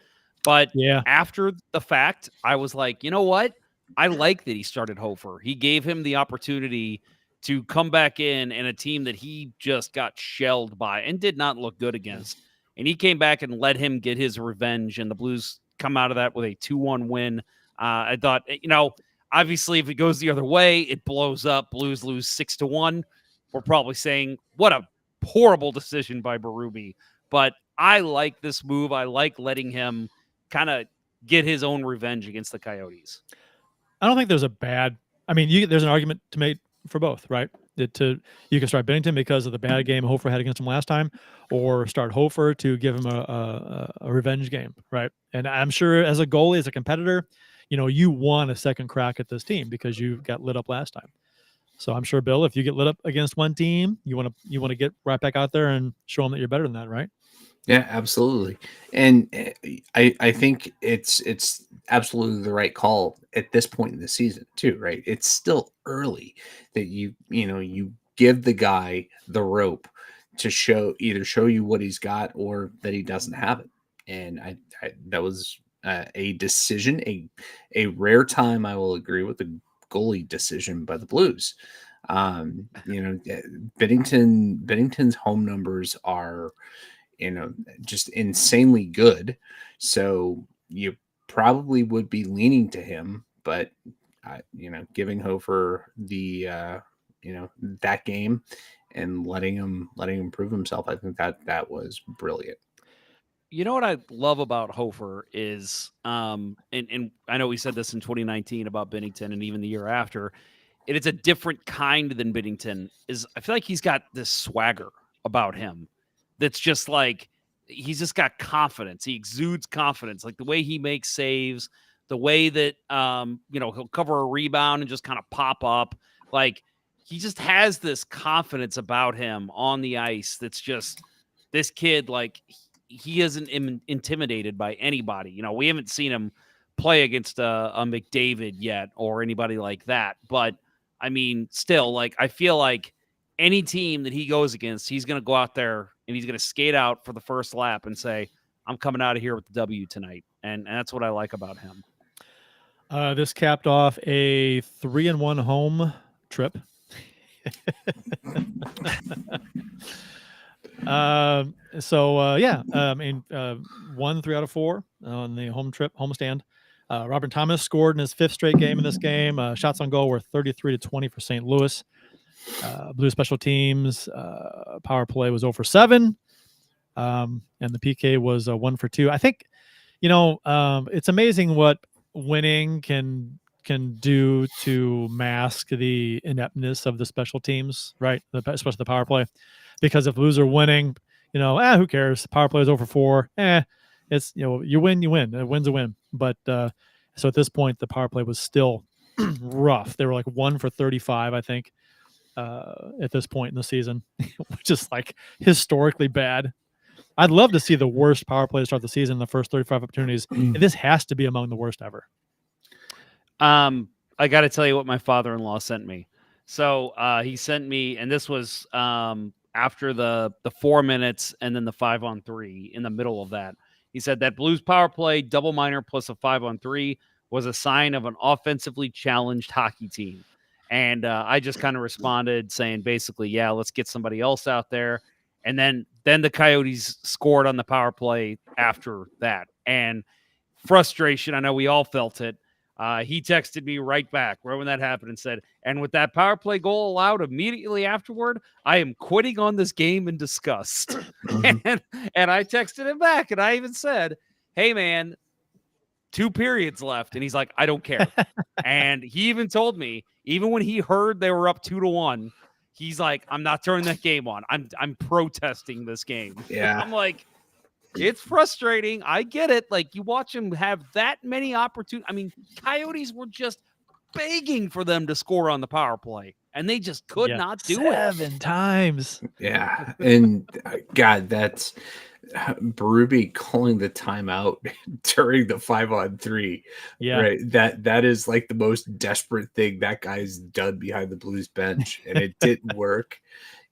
but after the fact, I was like, you know what? I like that he started Hofer. He gave him the opportunity to come back in a team that he just got shelled by and did not look good against. And he came back and let him get his revenge, and the Blues come out of that with a 2-1 win. I thought, obviously if it goes the other way, it blows up. Blues lose 6-1. We're probably saying, what a horrible decision by Berube. But I like this move. I like letting him kind of get his own revenge against the Coyotes. I don't think there's a bad. I mean, there's an argument to make for both, right? You can start Binnington because of the bad game Hofer had against him last time, or start Hofer to give him a revenge game, right? And I'm sure as a goalie, as a competitor, you want a second crack at this team because you got lit up last time. So I'm sure, Bill, if you get lit up against one team, you want to get right back out there and show them that you're better than that, right? Yeah, absolutely. And I think it's absolutely the right call at this point in the season too, right? It's still early that you give the guy the rope to either show you what he's got or that he doesn't have it. And I that was a decision, a rare time I will agree with the goalie decision by the Blues. Binnington's home numbers are just insanely good. So you probably would be leaning to him, but giving Hofer the that game and letting him prove himself, I think that was brilliant. You know what I love about Hofer is, and I know we said this in 2019 about Binnington and even the year after, it's a different kind than Binnington. I feel like he's got this swagger about him that's just like, he's just got confidence. He exudes confidence, like the way he makes saves, the way that, he'll cover a rebound and just kind of pop up. Like, he just has this confidence about him on the ice. That's just, this kid, like, he isn't intimidated by anybody. We haven't seen him play against a McDavid yet or anybody like that. But I mean, still, like, I feel like any team that he goes against, he's going to go out there and he's going to skate out for the first lap and say, I'm coming out of here with the W tonight. And that's what I like about him. This capped off a 3-1 home trip. Won 3 out of 4 on the home trip, homestand. Robert Thomas scored in his 5th straight game in this game. Shots on goal were 33-20 for St. Louis. Blues special teams power play was 0 for 7. And the PK was 1 for 2. I think, it's amazing what winning can do to mask the ineptness of the special teams, right? Especially the power play, because if Blues are winning, who cares? Power play is 0 for 4. It's you win. A win's a win. But so at this point, the power play was still rough. They were like 1 for 35, I think, at this point in the season, which is like historically bad. I'd love to see the worst power play to start the season in the first 35 opportunities. And this has to be among the worst ever. I got to tell you what my father-in-law sent me. So he sent me, and this was after the 4 minutes and then the 5-on-3 in the middle of that. He said that Blues power play double minor plus a 5-on-3 was a sign of an offensively challenged hockey team. And I just kind of responded saying basically, yeah, let's get somebody else out there. And then the Coyotes scored on the power play after that. And frustration, I know we all felt it. He texted me right back right when that happened and said, and with that power play goal allowed immediately afterward, I am quitting on this game in disgust. and I texted him back, and I even said, hey, man, 2 periods left. And he's like, I don't care. And he even told me, even when he heard they were up 2-1, he's like, I'm not turning that game on. I'm protesting this game. Yeah. I'm like, it's frustrating. I get it. Like, you watch him have that many opportunities. I mean, Coyotes were just begging for them to score on the power play, and they just could not do it. 7 times. Yeah. And God, that's Berube calling the timeout during the 5-on-3. Yeah. Right. That is like the most desperate thing that guy's done behind the Blues bench, and it didn't work.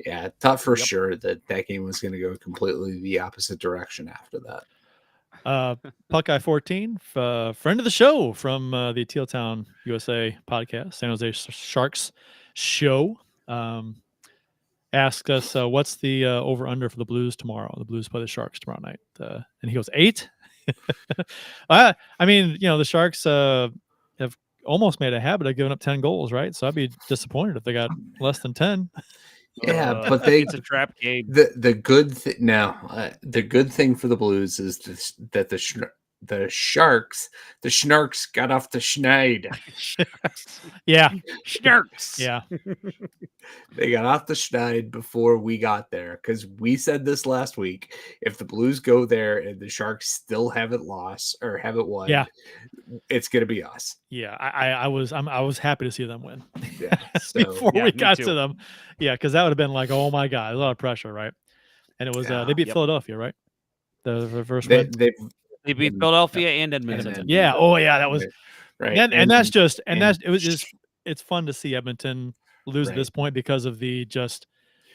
Yeah, thought for sure that game was going to go completely the opposite direction after that. Puckeye 14, friend of the show from the Teal Town USA podcast, San Jose Sharks show, asked us what's the over under for the Blues tomorrow. The Blues play the Sharks tomorrow night, and he goes 8. I mean, the Sharks have almost made a habit of giving up 10 goals, right? So I'd be disappointed if they got less than 10. Yeah, but it's a trap game. The good thing now, the good thing for the Blues is that the Sharks got off the schneid. Yeah, Sharks. Yeah, they got off the schneid before we got there, because we said this last week. If the Blues go there and the Sharks still haven't lost or haven't won, it's gonna be us. Yeah, I was happy to see them win. Yeah, so, before we got to them. Yeah, because that would have been like, oh my God, a lot of pressure, right? And it was they beat Philadelphia, right? The first win. They beat Philadelphia and Edmonton. Yeah. Oh yeah, that was right. And it's fun to see Edmonton lose at this point because of the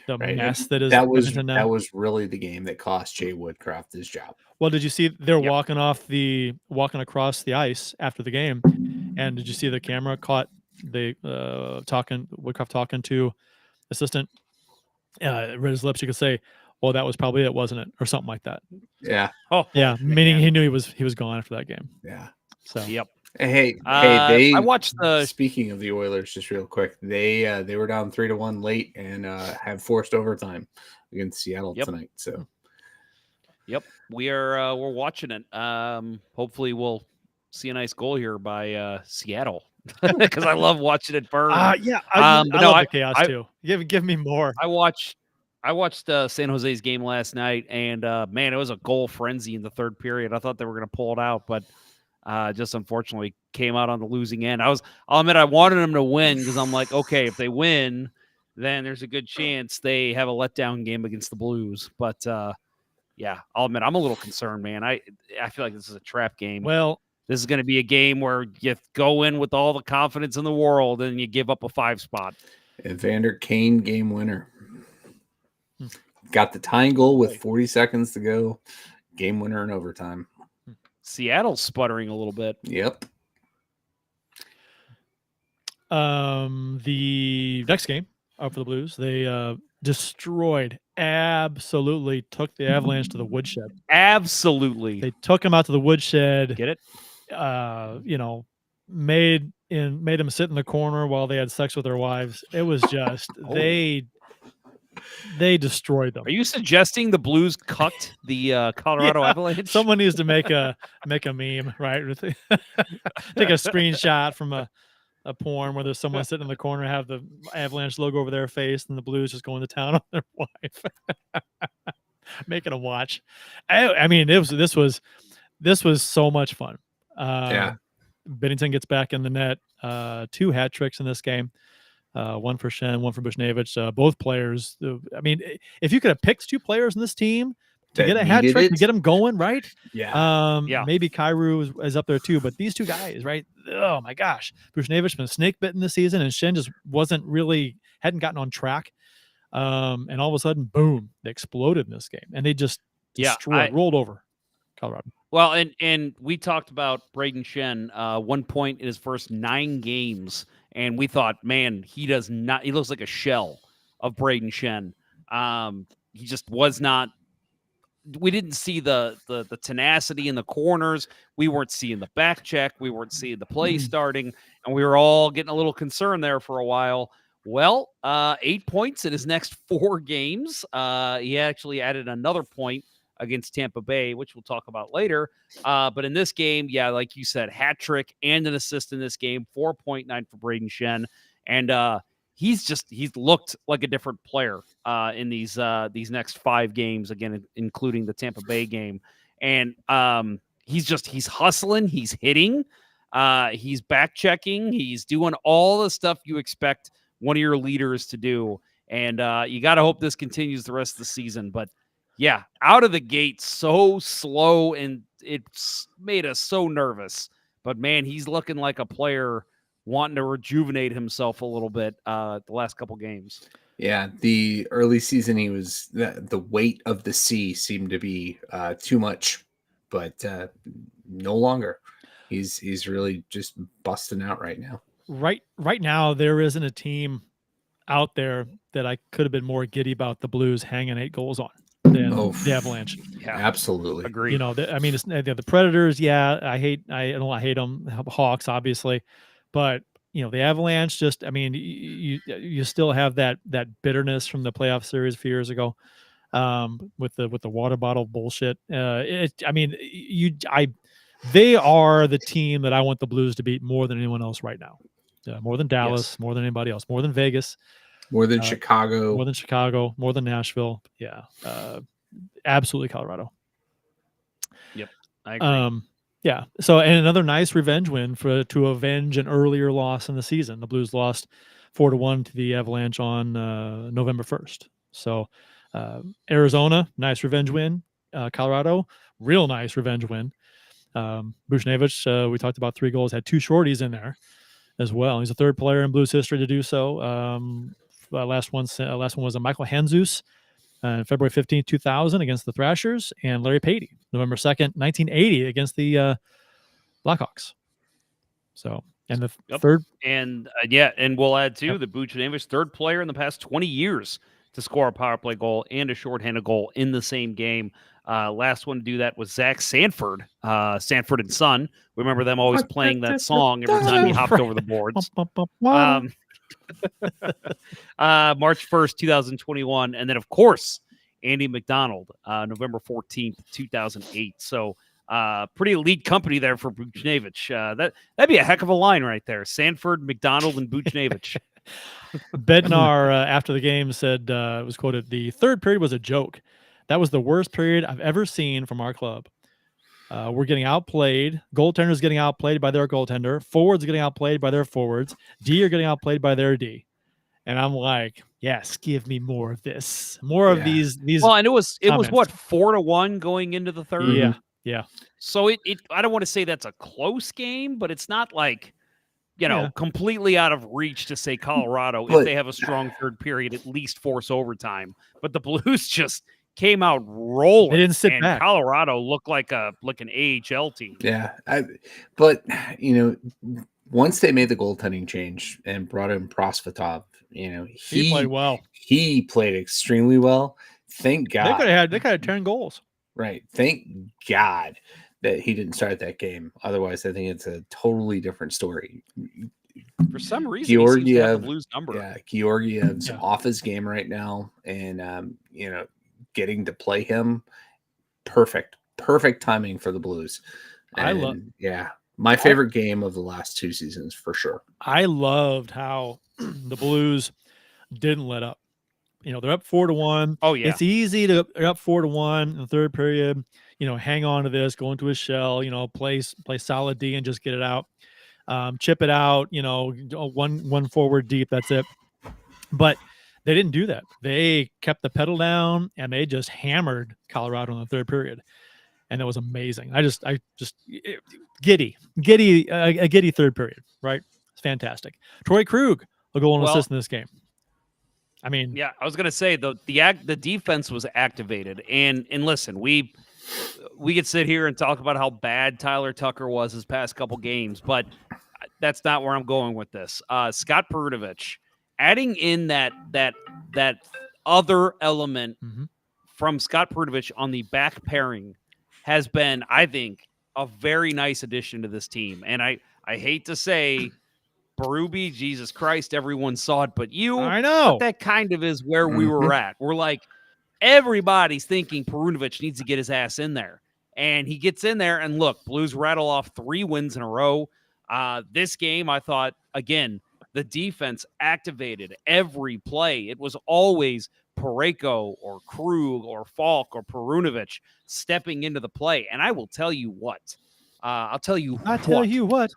mess that is Edmonton now. That was really the game that cost Jay Woodcroft his job. Well, did you see they're walking across the ice after the game, and did you see the camera caught Woodcroft talking to assistant? Read his lips. You could say, "Well, that was probably it, wasn't it?" or something like that. Yeah. Oh, yeah. Meaning he knew he was gone after that game. Yeah. So. Yep. Hey, I watched the. Speaking of the Oilers, just real quick, they were down 3-1 late and have forced overtime against Seattle tonight. So. Yep, we're watching it. Hopefully, we'll see a nice goal here by Seattle because I love watching it burn. I love the chaos too. Give me more. I watched San Jose's game last night, and man, it was a goal frenzy in the third period. I thought they were going to pull it out, but just unfortunately came out on the losing end. I'll admit I wanted them to win because I'm like, okay, if they win, then there's a good chance they have a letdown game against the Blues. But yeah, I'll admit I'm a little concerned, man. I feel like this is a trap game. Well, this is going to be a game where you go in with all the confidence in the world and you give up a 5 spot. Evander Kane game winner. Got the tying goal with 40 seconds to go. Game winner in overtime. Seattle's sputtering a little bit. Yep. The next game for the Blues, they absolutely took the Avalanche to the woodshed. Absolutely. They took them out to the woodshed. Get it? made them sit in the corner while they had sex with their wives. It was just they destroyed them. Are you suggesting the Blues cucked the Colorado Avalanche? Someone needs to make a meme, right? Take a screenshot from a porn where there's someone sitting in the corner, have the Avalanche logo over their face, and the Blues just going to town on their wife, making them watch. I mean, this was so much fun. Binnington gets back in the net. 2 hat tricks in this game. One for Schenn, one for Buchnevich. Both players. I mean, if you could have picked 2 players in this team to get a hat trick to get them going, right? Maybe Kyrou is up there too, but these 2 guys, right? Oh my gosh, Buchnevich been snake bitten this season, and Schenn just hadn't gotten on track. And all of a sudden, boom, they exploded in this game, and they just rolled over Colorado. Well, and we talked about Braden Schenn, 1 point in his first 9 games, and we thought, man, he looks like a shell of Braden Schenn. He just was not. We didn't see the tenacity in the corners. We weren't seeing the back check. We weren't seeing the play starting, and we were all getting a little concerned there for a while. Well, 8 points in his next 4 games. He actually added another point against Tampa Bay, which we'll talk about later. But in this game, like you said, hat trick and an assist in this game, 4.9 for Braden Schenn. And he's looked like a different player in these next 5 games, again, including the Tampa Bay game. And he's hustling, he's hitting, he's back checking, he's doing all the stuff you expect one of your leaders to do. And you got to hope this continues the rest of the season. But yeah, out of the gate, so slow, and it's made us so nervous. But, man, he's looking like a player wanting to rejuvenate himself a little bit the last couple games. Yeah, the early season, he was the weight of the sea seemed to be too much, but no longer. He's really just busting out right now. Right now, there isn't a team out there that I could have been more giddy about the Blues hanging 8 goals on than the Avalanche. Yeah, absolutely. Agreed. It's the Predators. Yeah, I hate them. Hawks, obviously, but the Avalanche. Just, I mean, you still have that bitterness from the playoff series a few years ago, with the water bottle bullshit. They are the team that I want the Blues to beat more than anyone else right now. More than Dallas, more than anybody else, more than Vegas. More than Chicago. More than Nashville. Yeah. Absolutely Colorado. Yep. I agree. Yeah. So, and another nice revenge win to avenge an earlier loss in the season. The Blues lost 4-1 to the Avalanche on November 1st. So, Arizona, nice revenge win. Colorado, real nice revenge win. Buchnevich, we talked about 3 goals, had 2 shorties in there as well. He's the 3rd player in Blues history to do so. Last one was a Michael Handzus, February 15th, 2000 against the Thrashers, and Larry Patey, November 2nd, 1980 against the Blackhawks. So, and the third. And and we'll add too, the Buchnevich, 3rd player in the past 20 years to score a power play goal and a shorthanded goal in the same game. Last one to do that was Zach Sanford, Sanford and Son. Remember them always playing that song every time he hopped over the boards. March 1st, 2021. And then, of course, Andy McDonald, November 14th, 2008. So pretty elite company there for Buchnevich. That'd be a heck of a line right there. Sanford, McDonald, and Buchnevich. Bednar, after the game, said, it was quoted, "The 3rd period was a joke. That was the worst period I've ever seen from our club. We're getting outplayed. Goaltenders getting outplayed by their goaltender. Forwards getting outplayed by their forwards. D are getting outplayed by their D." And I'm like, yes, give me more of this. More of these. Well, and it was what, 4-1 going into the 3rd? Yeah. Yeah. So it I don't want to say that's a close game, but it's not like, completely out of reach to say Colorado, if they have a strong 3rd period, at least force overtime. But the Blues just came out rolling. They didn't sit back. Colorado looked like an AHL team. Yeah. But once they made the goaltending change and brought in Prosvetov, he played well. He played extremely well. Thank God. They could have had 10 goals. Right. Thank God that he didn't start that game. Otherwise, I think it's a totally different story. For some reason, he seems to have the Blues number. Yeah, Georgiev's off his game right now, and getting to play him, perfect timing for the Blues. And, my favorite game of the last 2 seasons for sure. I loved how the Blues didn't let up. They're up 4-1. Oh yeah, it's easy to they're up 4-1 in the third period. Hang on to this, go into a shell. Play solid D and just get it out. Chip it out. One forward deep. That's it. But they didn't do that. They kept the pedal down and they just hammered Colorado in the third period. And it was amazing. I just giddy third period, right? It's fantastic. Torrey Krug will go on assist in this game. I mean, yeah, I was gonna say the defense was activated, and listen, we could sit here and talk about how bad Tyler Tucker was his past couple games, but that's not where I'm going with this. Scott Perunovich adding in that other element from Scott Perunovich on the back pairing has been, I think, a very nice addition to this team. And I hate to say, Berube, Jesus Christ, everyone saw it but you. I know. But that kind of is where we were at. We're like, everybody's thinking Perunovich needs to get his ass in there. And he gets in there, and look, Blues rattle off 3 wins in a row. This game, I thought, again, the defense activated every play. It was always Parayko or Krug or Falk or Perunovich stepping into the play. And I will tell you what. I tell you what.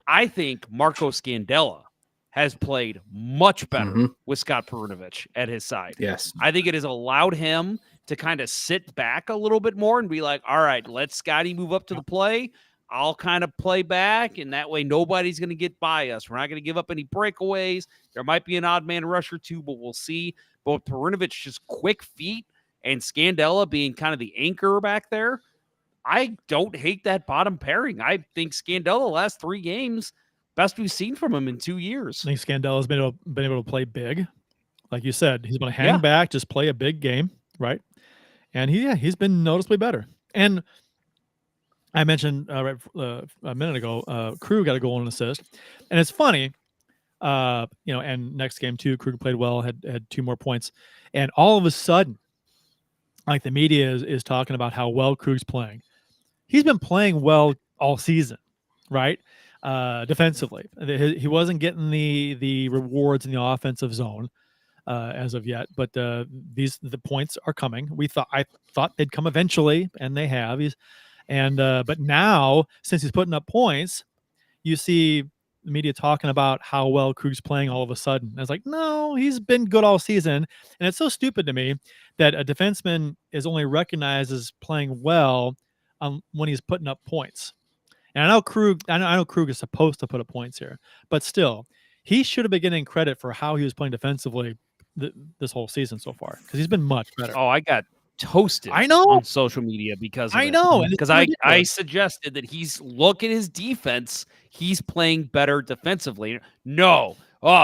I think Marco Scandella has played much better with Scott Perunovich at his side. Yes. I think it has allowed him to kind of sit back a little bit more and be like, all right, let Scotty move up to the play. I'll kind of play back, and that way nobody's going to get by us. We're not going to give up any breakaways. There might be an odd man rush or two, but we'll see. But with Perunovich just quick feet and Scandella being kind of the anchor back there, I don't hate that bottom pairing. I think Scandella last 3 games, best we've seen from him in 2 years. I think Scandella's been able to play big. Like you said, he's going to hang back, just play a big game, right? And he's been noticeably better. And I mentioned a minute ago, Krug got a goal and assist. And it's funny, and next game too, Krug played well, had 2 more points. And all of a sudden, like the media is talking about how well Krug's playing. He's been playing well all season, right? Defensively. He wasn't getting the rewards in the offensive zone as of yet, but the points are coming. I thought they'd come eventually, and they have. But now, since he's putting up points, you see the media talking about how well Krug's playing all of a sudden. And it's like, no, he's been good all season. And it's so stupid to me that a defenseman is only recognized as playing well when he's putting up points. And I know Krug is supposed to put up points here, but still, he should have been getting credit for how he was playing defensively this whole season so far, because he's been much better. Oh, I got toasted on social media because I suggested that look at his defense. He's playing better defensively. No,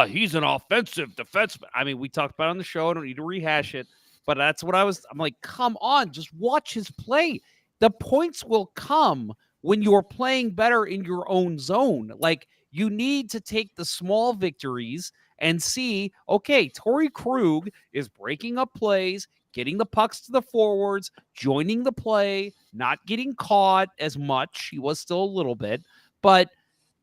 he's an offensive defenseman. I mean, we talked about it on the show. I don't need to rehash it, but that's what I'm like, come on, just watch his play. The points will come when you're playing better in your own zone. Like, you need to take the small victories and see, okay, Torrey Krug is breaking up plays, getting the pucks to the forwards, joining the play, not getting caught as much. He was still a little bit, but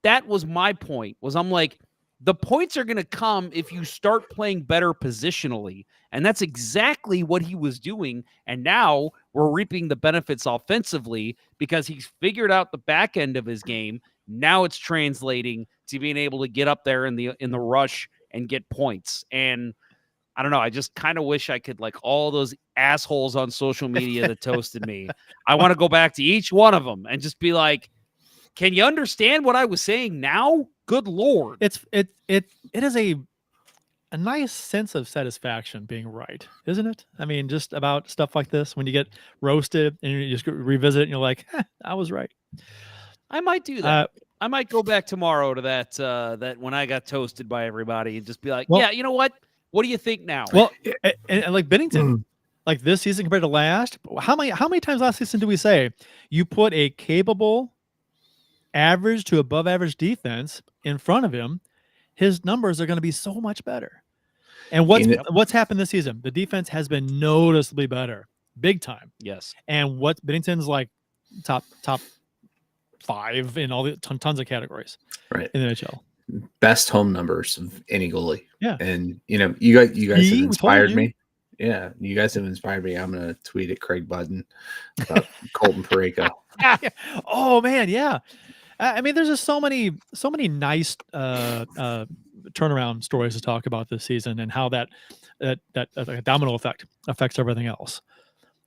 that was my point, I'm like, the points are going to come if you start playing better positionally. And that's exactly what he was doing. And now we're reaping the benefits offensively because he's figured out the back end of his game. Now it's translating to being able to get up there in the rush and get points. And I don't know, I just kind of wish I could, like all those assholes on social media that toasted me, I want to go back to each one of them and just be like, can you understand what I was saying now? Good Lord. It is a nice sense of satisfaction being right, isn't it? I mean, just about stuff like this, when you get roasted and you just revisit it and you're like, I was right. I might do that. I might go back tomorrow to that when I got toasted by everybody and just be like, yeah, you know what? What do you think now? Well, and like Bennington, like this season compared to last. How many times last season do we say you put a capable, average to above average defense in front of him, his numbers are going to be so much better. And what's happened this season? The defense has been noticeably better, big time. Yes. And what Bennington's like top 5 in all the tons of categories, right, in the NHL. Best home numbers of any goalie. Yeah. And you guys have inspired me. Yeah, you guys have inspired me. I'm gonna tweet at Craig Budden about Colton Parayko. Oh man, yeah. I mean, there's just so many nice turnaround stories to talk about this season, and how that domino effect affects everything else.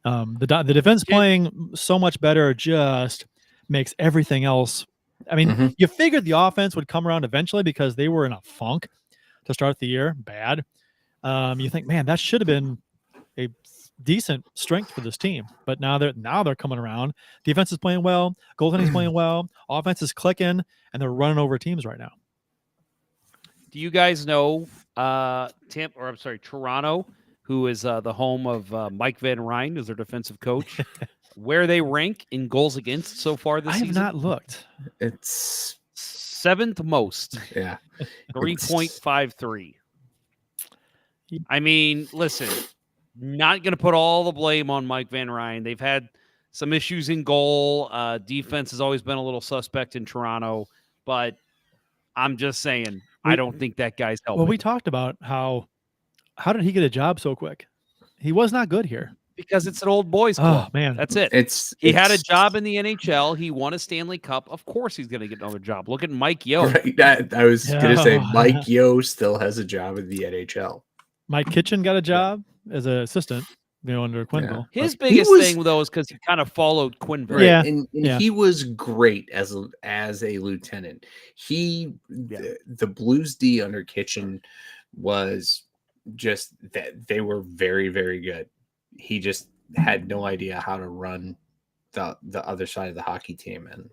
The defense playing so much better just makes everything else. I mean, you figured the offense would come around eventually because they were in a funk to start the year, bad. You think, man, that should have been a decent strength for this team, but now they're coming around. Defense is playing well, goaltending's playing well, offense is clicking, and they're running over teams right now. Do you guys know Toronto, who is the home of Mike Van Ryn, is their defensive coach, where they rank in goals against so far this season? I have not looked. It's 7th most. Yeah. 3.53. I mean, listen, not going to put all the blame on Mike Van Ryn. They've had some issues in goal. Defense has always been a little suspect in Toronto, but I'm just saying, I don't think that guy's helping. Well, we talked about how did he get a job so quick? He was not good here. Because it's an old boys club. Oh, man. That's it. He had a job in the NHL. He won a Stanley Cup. Of course he's going to get another job. Look at Mike Yeo. Right, I was going to say Mike Yeo still has a job in the NHL. Mike Kitchen got a job as an assistant, under Quenneville. Yeah. His biggest thing, though, is because he kind of followed Quenneville. Right. Yeah. And he was great as a lieutenant. The Blues D under Kitchen was just that they were very, very good. He just had no idea how to run the other side of the hockey team, and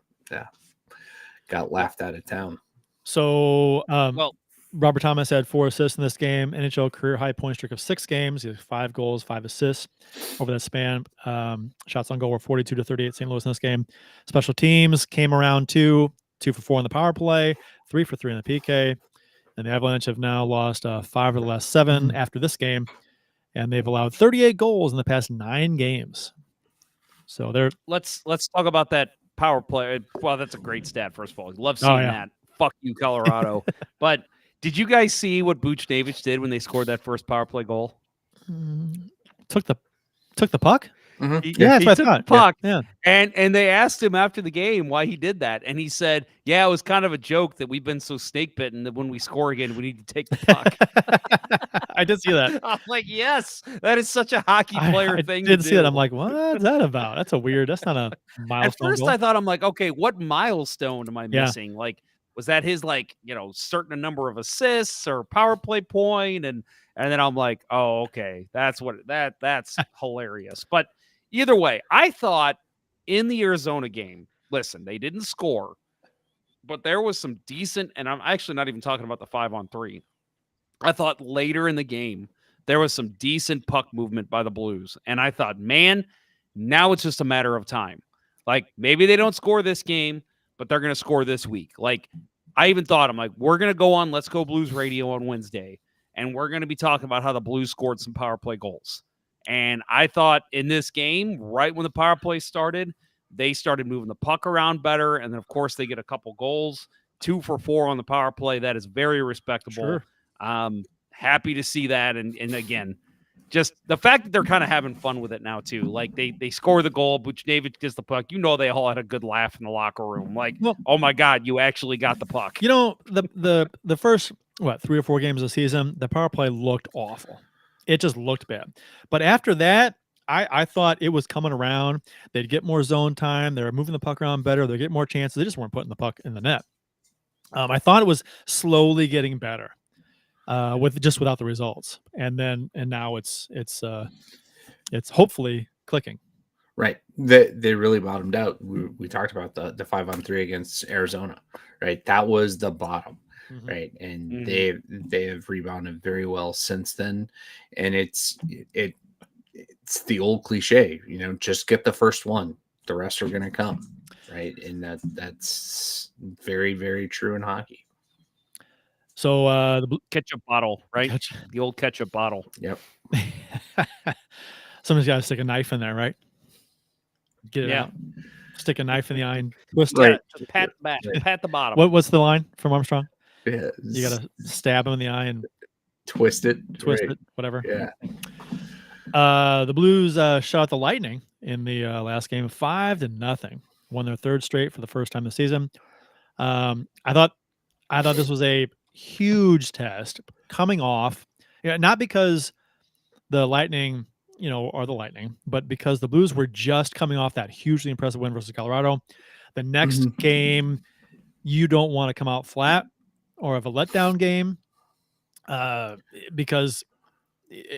got laughed out of town. So, Robert Thomas had 4 assists in this game. NHL career high point streak of 6 games. He has 5 goals, 5 assists over that span. Shots on goal were 42-38 St. Louis in this game. Special teams came around 2 for 4 on the power play, 3 for 3 in the PK. And the Avalanche have now lost 5 of the last 7 after this game. And they've allowed 38 goals in the past 9 games. So they're let's talk about that power play. Well, that's a great stat. First of all, love seeing that. Fuck you, Colorado. But did you guys see what Buchnevich did when they scored that first power play goal? Took the puck. Mm-hmm. He took the puck. Yeah. And they asked him after the game why he did that, and he said, "Yeah, it was kind of a joke that we've been so snake bitten that when we score again, we need to take the puck." I did see that. I'm like, yes, that is such a hockey player thing. I did see it. I'm like, what's that about? That's that's not a milestone. At first, goal. I thought, I'm like, okay, what milestone am I missing? Like, was that his certain number of assists or power play point? And then I'm like, oh, okay, that's hilarious. But either way, I thought in the Arizona game, listen, they didn't score, but there was some decent, and I'm actually not even talking about the 5-on-3. I thought later in the game, there was some decent puck movement by the Blues. And I thought, man, now it's just a matter of time. Like, maybe they don't score this game, but they're going to score this week. Like, I even thought, I'm like, we're going to go on Let's Go Blues Radio on Wednesday, and we're going to be talking about how the Blues scored some power play goals. And I thought in this game, right when the power play started, they started moving the puck around better. And then, of course, they get a couple goals, 2 for 4 on the power play. That is very respectable. Sure. Happy to see that. And again, just the fact that they're kind of having fun with it now, too. Like, they score the goal, Buchnevich gets the puck. They all had a good laugh in the locker room. Like, oh, my God, you actually got the puck. The first, 3 or 4 games of the season, the power play looked awful. It just looked bad. But after that, I thought it was coming around. They'd get more zone time. They were moving the puck around better. They'd get more chances. They just weren't putting the puck in the net. I thought it was slowly getting better without the results. And now it's hopefully clicking. Right. They really bottomed out. We talked about the 5-on-3 against Arizona, right? That was the bottom. Mm-hmm. Right. And they have rebounded very well since then. And it's the old cliche, just get the first one. The rest are going to come, right? And that's very, very true in hockey. So the ketchup bottle, right? The old ketchup bottle. Yep. Somebody's got to stick a knife in there, right? Get it out. Stick a knife in the eye and twist it. It. Just pat the bottom. What's the line from Armstrong? Yeah, you got to stab him in the eye and twist it, whatever. Yeah. The Blues shut out the Lightning in the last game 5-0. Won their third straight for the first time this season. I thought this was a huge test coming off, not because the Lightning, are the Lightning, but because the Blues were just coming off that hugely impressive win versus Colorado. The next game, you don't want to come out flat or have a letdown game, because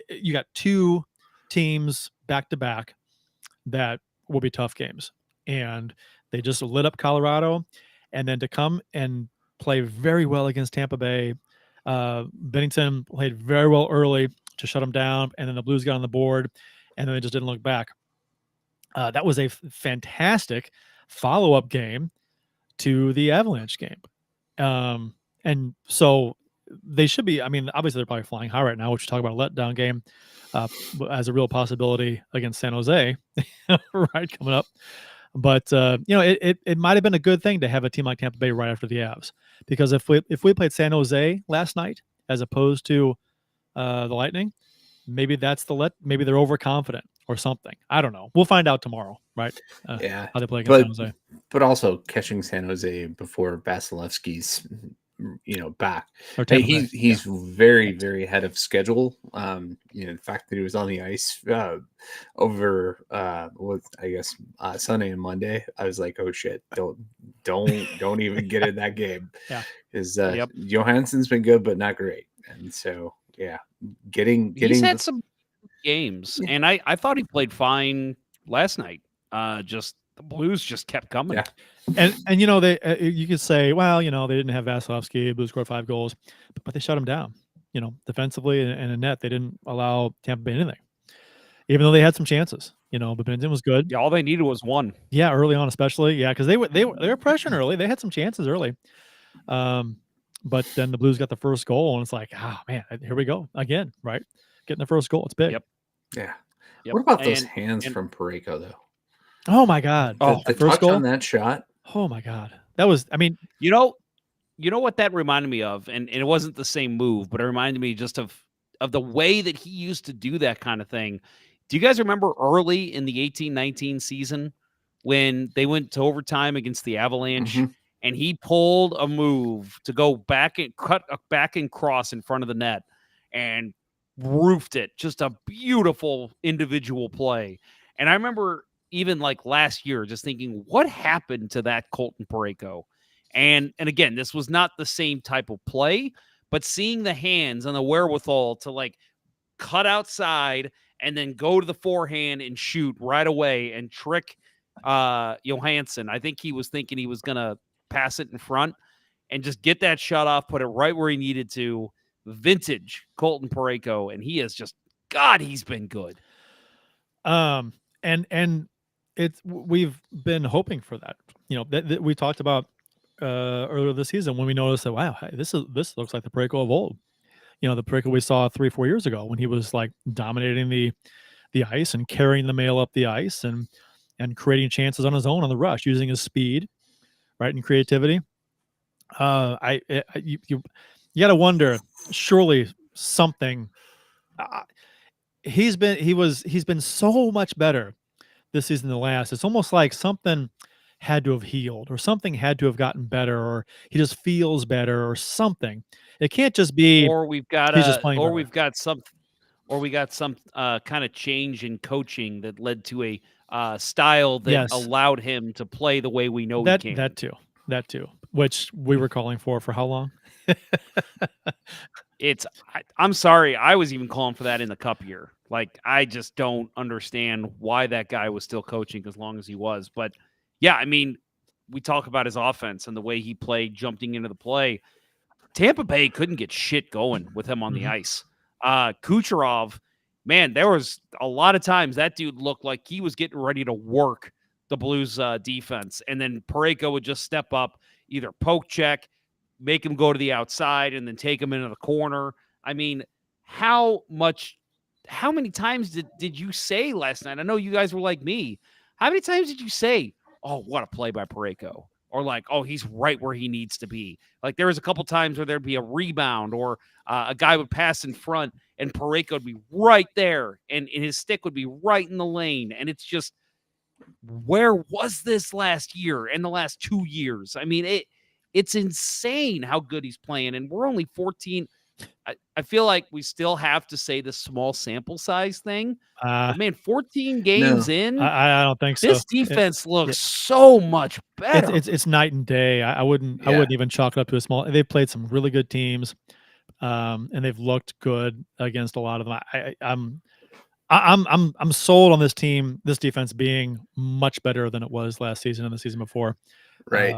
you got two teams back to back that will be tough games, and they just lit up Colorado, and then to come and play very well against Tampa Bay. Bennington played very well early to shut them down, and then the Blues got on the board, and then they just didn't look back. That was a fantastic follow-up game to the Avalanche game. And so they should be, obviously they're probably flying high right now, which you talk about a letdown game as a real possibility against San Jose, right, coming up. But, it might have been a good thing to have a team like Tampa Bay right after the Avs, because if we played San Jose last night as opposed to the Lightning, maybe maybe they're overconfident or something. I don't know. We'll find out tomorrow, right? How they play against San Jose. But also catching San Jose before Vasilevsky's back. He's very, very ahead of schedule. The fact that he was on the ice over Sunday and Monday, I was like, oh shit, don't even get in that game. Yeah, because Johansson's been good but not great, and so getting he's had some games, and I thought he played fine last night. Just the Blues just kept coming. Yeah. And they you could say, well, they didn't have Vasilevsky. Blues scored 5 goals, but they shut him down. Defensively and in net, they didn't allow Tampa Bay anything, even though they had some chances. But Bennington was good. Yeah, all they needed was one. Yeah, early on, especially. Yeah, because they were pressuring early. They had some chances early. But then the Blues got the first goal, and it's like, oh man, here we go again, right? Getting the first goal, it's big. Yep. Yeah. What about those hands from Parayko though? Oh my God! The first goal on that shot. Oh my God, that was. You know what that reminded me of, and it wasn't the same move, but it reminded me just of the way that he used to do that kind of thing. Do you guys remember early in the 18-19 season when they went to overtime against the Avalanche, and he pulled a move to go back and cut a back and cross in front of the net and roofed it? Just a beautiful individual play. And I remember even like last year just thinking, what happened to that Colton Parayko? And again, this was not the same type of play, but seeing the hands and the wherewithal to like cut outside and then go to the forehand and shoot right away and trick Johansson. I think he was thinking he was going to pass it in front and just get that shot off, put it right where he needed to. Vintage Colton Parayko, and he is just, God, he's been good. And we've been hoping for that. That we talked about earlier this season when we noticed that, wow, this looks like the Parayko of old. The Parayko we saw 3-4 years ago when he was like dominating the ice and carrying the mail up the ice and creating chances on his own on the rush, using his speed, right, and creativity. You got to wonder, surely something. He's been so much better this season than last. It's almost like something had to have healed, or something had to have gotten better, or he just feels better, or something. It can't just be, or we got some kind of change in coaching that led to a style that allowed him to play the way we know he can. That too, which we were calling for how long? I'm sorry, I was even calling for that in the Cup year. Like, I just don't understand why that guy was still coaching as long as he was. But yeah, we talk about his offense and the way he played, jumping into the play. Tampa Bay couldn't get shit going with him on the ice. Kucherov man, there was a lot of times that dude looked like he was getting ready to work the Blues defense. And then Parayko would just step up, either poke check, make him go to the outside, and then take him into the corner. I mean, how many times did you say last night? I know you guys were like me. How many times did you say, oh, what a play by Parayko? Or like, oh, he's right where he needs to be. Like there was a couple times where there'd be a rebound or a guy would pass in front and Parayko would be right there and his stick would be right in the lane. And it's just, where was this last year and the last 2 years? I mean, it's insane how good he's playing. And we're only 14. I feel like we still have to say the small sample size thing. But man, 14 games in, I don't think so. This defense looks so much better. It's night and day. I wouldn't even chalk it up to a small. They've played some really good teams, and they've looked good against a lot of them. I'm sold on this team, this defense being much better than it was last season and the season before. Right.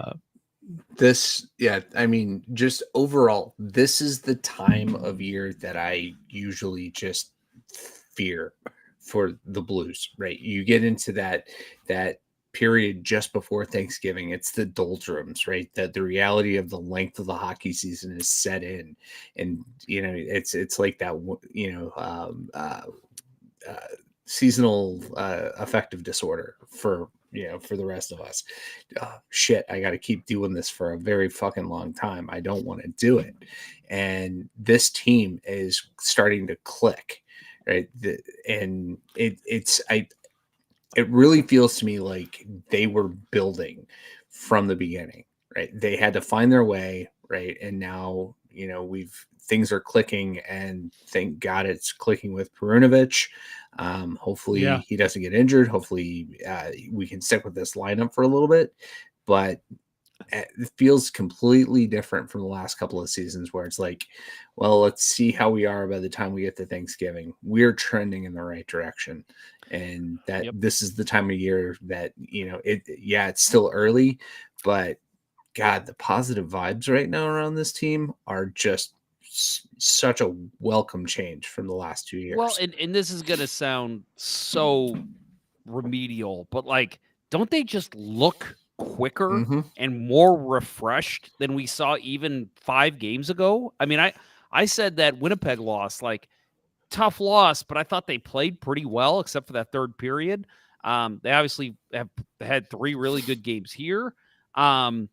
I mean, just overall, this is the time of year that I usually just fear for the Blues, right? You get into that period just before Thanksgiving. It's the doldrums, right? That the reality of the length of the hockey season is set in. And, it's like that, seasonal affective disorder for the rest of us. Shit, I got to keep doing this for a very fucking long time. I don't want to do it. And this team is starting to click, right? It really feels to me like they were building from the beginning, right? They had to find their way, right? And now, things are clicking, and thank God it's clicking with Perunovich. Hopefully he doesn't get injured. Hopefully we can stick with this lineup for a little bit, but it feels completely different from the last couple of seasons where it's like, well, let's see how we are by the time we get to Thanksgiving. We're trending in the right direction. And that this is the time of year that, it's still early, but God, the positive vibes right now around this team are just such a welcome change from the last 2 years. Well, and this is going to sound so remedial, but like, don't they just look quicker and more refreshed than we saw even 5 games ago? I mean, I said that Winnipeg loss, like, tough loss, but I thought they played pretty well except for that third period. They obviously have had 3 really good games here. And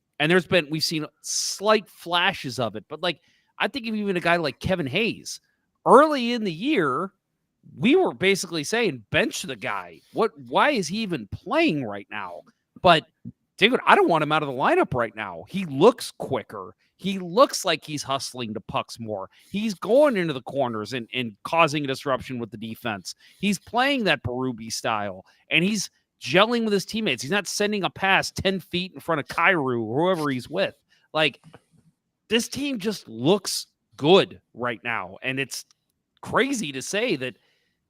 we've seen slight flashes of it, but like, I think of even a guy like Kevin Hayes early in the year, we were basically saying bench the guy. Why is he even playing right now? But dude, I don't want him out of the lineup right now. He looks quicker. He looks like he's hustling to pucks more. He's going into the corners and causing a disruption with the defense. He's playing that Berube style, and he's gelling with his teammates. He's not sending a pass 10 feet in front of Kyrou or whoever he's with. Like, this team just looks good right now. And it's crazy to say that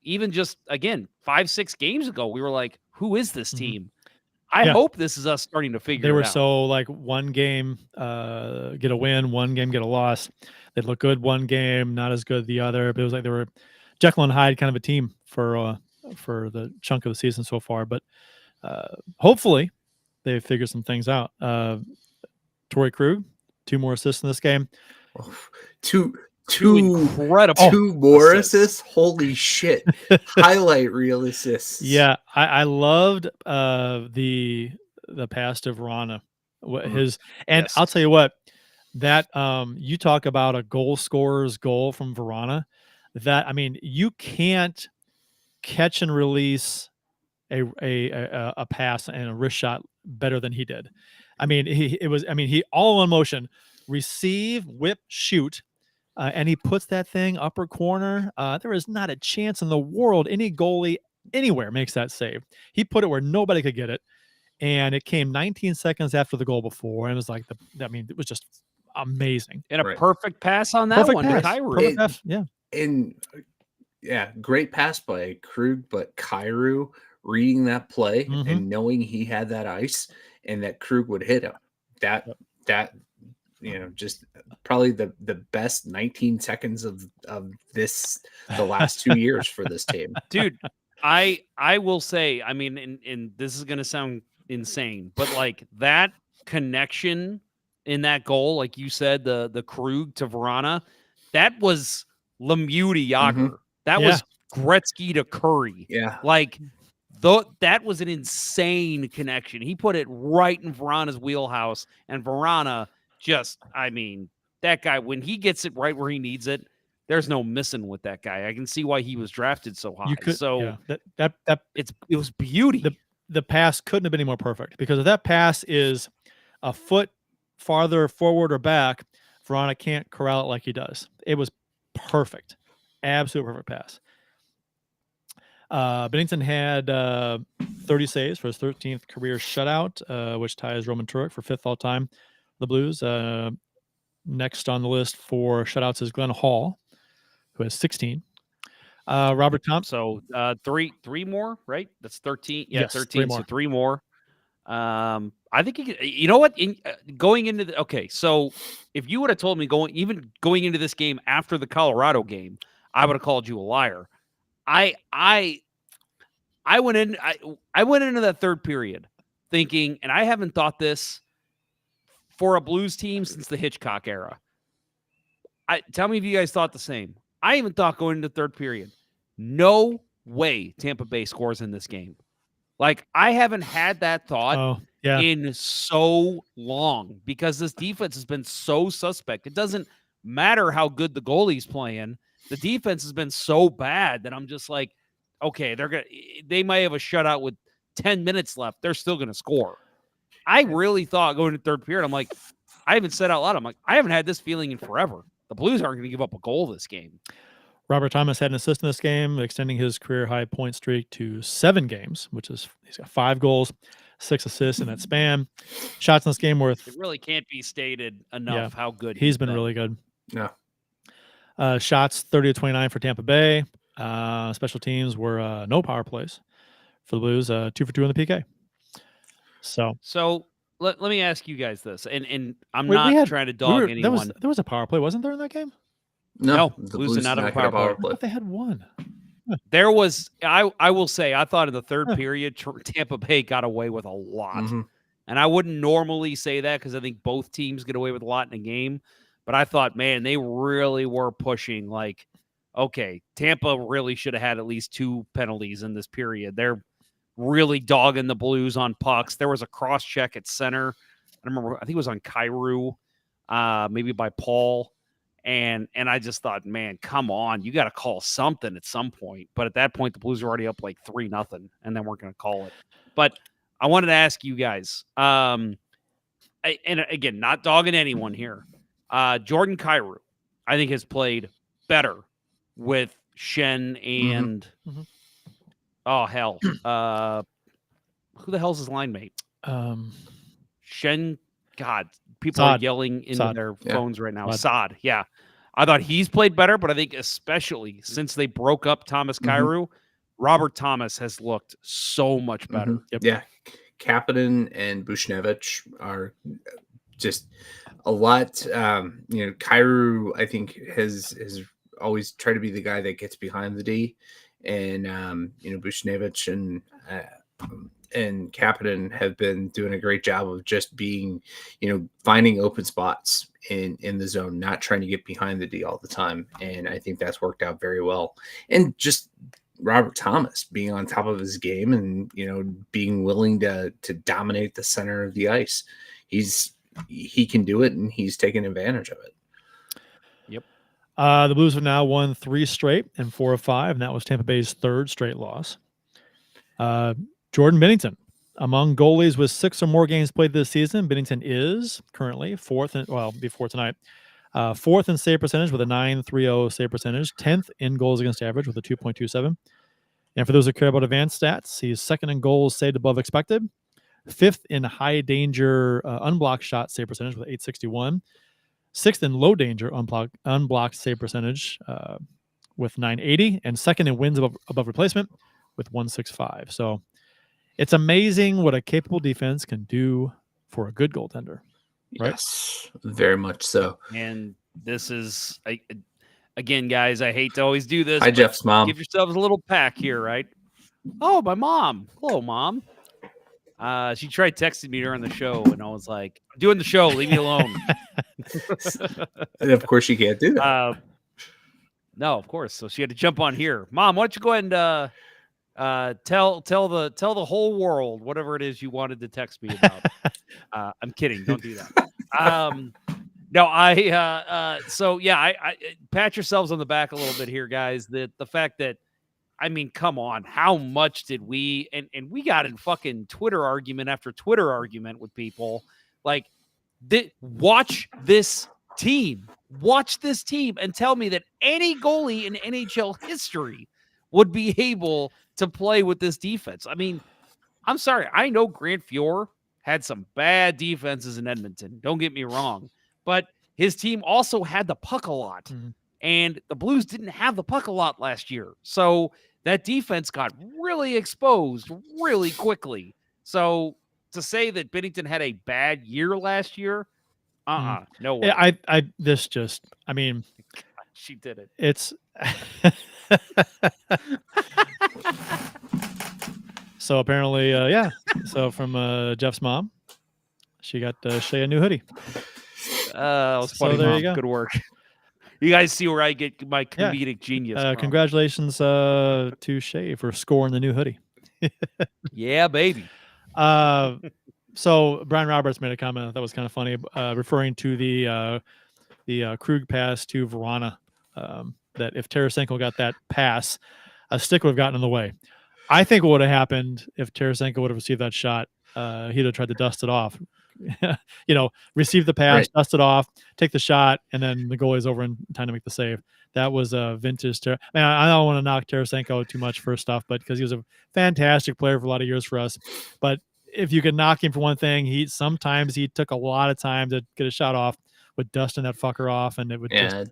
even just, again, 5-6 games ago, we were like, who is this team? I hope this is us starting to figure it out. They were so like one game get a win, one game get a loss. They'd look good one game, not as good the other. But it was like they were Jekyll and Hyde kind of a team for the chunk of the season so far. But hopefully they figure some things out. Torrey Krug, 2 more assists in this game. Two incredible 2 more assists. Holy shit. Highlight reel assists. Yeah, I loved the pass to Verana. I'll tell you what, that you talk about a goal scorer's goal from Verana. That, I mean, you can't catch and release a pass and a wrist shot better than he did. I mean, he all in motion, receive, whip, shoot. And he puts that thing upper corner. There is not a chance in the world any goalie anywhere makes that save. He put it where nobody could get it. And it came 19 seconds after the goal before. And it was like, it was just amazing. And a perfect pass on that one to Kyrou. Yeah. And great pass by Krug, but Kyrou reading that play and knowing he had that ice and that Krug would hit him. That just probably the best 19 seconds of the last 2 years for this team. Dude, I will say, I mean, and this is going to sound insane, but like that connection in that goal, like you said, the Krug to Verana, that was Lemieux to Yager. That was Gretzky to Curry. Yeah. Like, that was an insane connection. He put it right in Verana's wheelhouse, and Verana just, I mean, that guy, when he gets it right where he needs it, there's no missing with that guy. I can see why he was drafted so high. It was beauty. The pass couldn't have been any more perfect, because if that pass is a foot farther forward or back, Verana can't corral it like he does. It was perfect. Absolute perfect pass. Bennington had 30 saves for his 13th career shutout, which ties Roman Turek for 5th all time. The Blues. Next on the list for shutouts is Glenn Hall, who has 16. Robert Thompson. So three more, right? That's 13. Yeah, Yes, 13. So 3 more. I think you know what? Going into so if you would have told me going into this game after the Colorado game, I would have called you a liar. I went into that third period thinking, and I haven't thought this for a Blues team since the Hitchcock era. Tell me if you guys thought the same. I even thought going into the third period, no way Tampa Bay scores in this game. Like, I haven't had that thought in so long, because this defense has been so suspect. It doesn't matter how good the goalie's playing. The defense has been so bad that I'm just like, okay, they might have a shutout with 10 minutes left. They're still going to score. I really thought going to third period, I'm like, I even said out loud, I'm like, I haven't had this feeling in forever. The Blues aren't going to give up a goal this game. Robert Thomas had an assist in this game, extending his career high point streak to 7 games, which is he's got 5 goals, 6 assists in that span. Shots in this game worth. It really can't be stated enough how good he's been. Really good. Yeah. Shots 30-29 for Tampa Bay. Special teams were no power plays for the Blues. 2 for 2 on the PK. So let me ask you guys this, and I'm not trying to dog anyone. There was a power play, wasn't there, in that game? No, the Blues Blues did not have a power play. I thought they had one. There was, I will say, I thought in the third period, Tampa Bay got away with a lot. And I wouldn't normally say that, because I think both teams get away with a lot in a game. But I thought, man, they really were pushing. Like, okay, Tampa really should have had at least 2 penalties in this period. They're really dogging the Blues on pucks. There was a cross check at center. I think it was on Kyrou, maybe by Paul. And I just thought, man, come on, you got to call something at some point. But at that point, the Blues were already up like 3-0, and then we're going to call it. But I wanted to ask you guys, and again, not dogging anyone here. Jordan Kyrou, I think, has played better with Shen and oh hell, who the hell's his line mate? Shen. God, people are yelling into their phones right now. Saad, yeah. I thought he's played better, but I think especially since they broke up Thomas Kyrou, Robert Thomas has looked so much better. Yeah. Kapanen and Buchnevich are just a lot. Kyrou, I think, has always tried to be the guy that gets behind the D. And, Buchnevich and Kapanen have been doing a great job of just being, finding open spots in the zone, not trying to get behind the D all the time. And I think that's worked out very well. And just Robert Thomas being on top of his game and, being willing to dominate the center of the ice. He can do it, and he's taking advantage of it. Yep. The Blues have now won 3 straight and 4 of 5, and that was Tampa Bay's 3rd straight loss. Jordan Binnington, among goalies with 6 or more games played this season, Binnington is currently 4th, before tonight, 4th in save percentage with a .930 save percentage, 10th in goals against average with a 2.27. And for those who care about advanced stats, he's 2nd in goals saved above expected, 5th in high danger unblocked shot save percentage with 861, 6th in low danger unblocked save percentage with 980, and 2nd in wins above replacement with 165. So it's amazing what a capable defense can do for a good goaltender. right? Yes, very much so. And this is, again, guys, I hate to always do this. Hi, but Jeff's mom. Give yourselves a little pack here, right? Oh, my mom. Hello, Mom. She tried texting me during the show, and I was like, I'm doing the show. Leave me alone. And of course, you can't do that. No, of course. So she had to jump on here. Mom, why don't you go ahead and tell the whole world whatever it is you wanted to text me about. I'm kidding. Don't do that. No, so yeah, I pat yourselves on the back a little bit here, guys. The fact that, I mean, come on, how much did we and we got in fucking Twitter argument after Twitter argument with people like, watch this team and tell me that any goalie in NHL history would be able to play with this defense. I mean, I'm sorry. I know Grant Fuhr had some bad defenses in Edmonton. Don't get me wrong. But his team also had the puck a lot. Mhm. And the Blues didn't have the puck a lot last year. So that defense got really exposed really quickly. So to say that Binnington had a bad year last year, no way. Yeah, I mean, She did it. it's so apparently, yeah. So from Jeff's mom, she got Shay a new hoodie. That was So funny, there you Mom. go. Good work. You guys see where I get my comedic genius from. Congratulations to Shay for scoring the new hoodie. Yeah, baby. So Brian Roberts made a comment that was kind of funny, referring to the Krug pass to Verana. That if Tarasenko got that pass, a stick would have gotten in the way. I think what would have happened if Tarasenko would have received that shot, he'd have tried to dust it off. Receive the pass, Right. dust it off, take the shot, and then the goalie's over in time to make the save. That was a vintage. I don't want to knock Tarasenko too much first off, but because he was a fantastic player for a lot of years for us. But if you could knock him for one thing, sometimes he took a lot of time to get a shot off with dusting that fucker off, and it would just,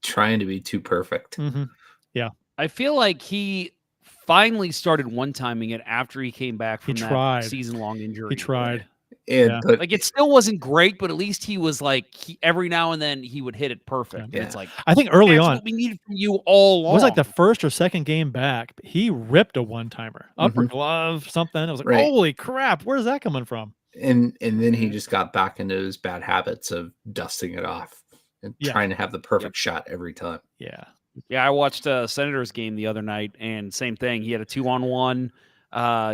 trying to be too perfect. Mhm. Yeah. I feel like he finally started one-timing it after he came back from that season-long injury. He tried. But like, it still wasn't great, but at least he was like, every now and then he would hit it perfect. Yeah. And it's like, I think early that's on, what we needed from you all along. it was like the first or second game back. He ripped a one-timer, upper glove, something. I was like, Right. holy crap, where's that coming from? And then he just got back into his bad habits of dusting it off and trying to have the perfect shot every time. Yeah. Yeah, I watched a Senators game the other night, and same thing. He had a 2-on-1,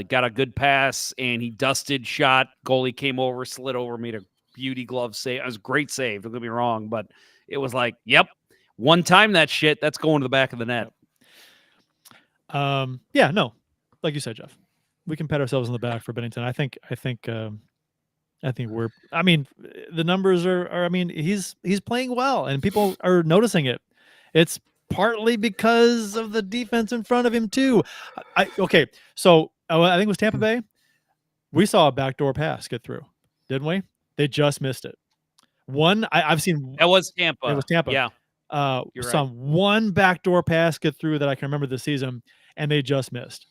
got a good pass, and he dusted, shot. Goalie came over, slid over, made a beauty glove save. It was a great save, don't get me wrong, but it was like, yep, one time that shit, that's going to the back of the net. Yeah, no, like you said, Jeff, we can pat ourselves on the back for Binnington. I think we're. I mean, the numbers are. I mean, he's playing well, and people are noticing it. It's partly because of the defense in front of him too. So I think it was Tampa Bay. We saw a backdoor pass get through, didn't we? They just missed it. I've seen. That was Tampa. It was Tampa. Yeah. You're saw one backdoor pass get through that I can remember this season, and they just missed.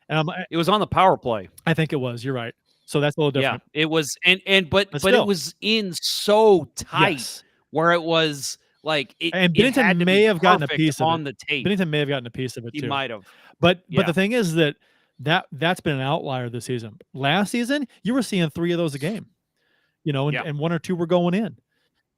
And it was on the power play. I think it was. You're right. So that's a little different. Yeah, it was, but still. it was in so tight where it was like it. And Binnington may have gotten a piece of on it. the tape. Binnington may have gotten a piece of it too. He might have. But the thing is that's been an outlier this season. Last season, you were seeing 3 of those a game. And 1 or 2 were going in.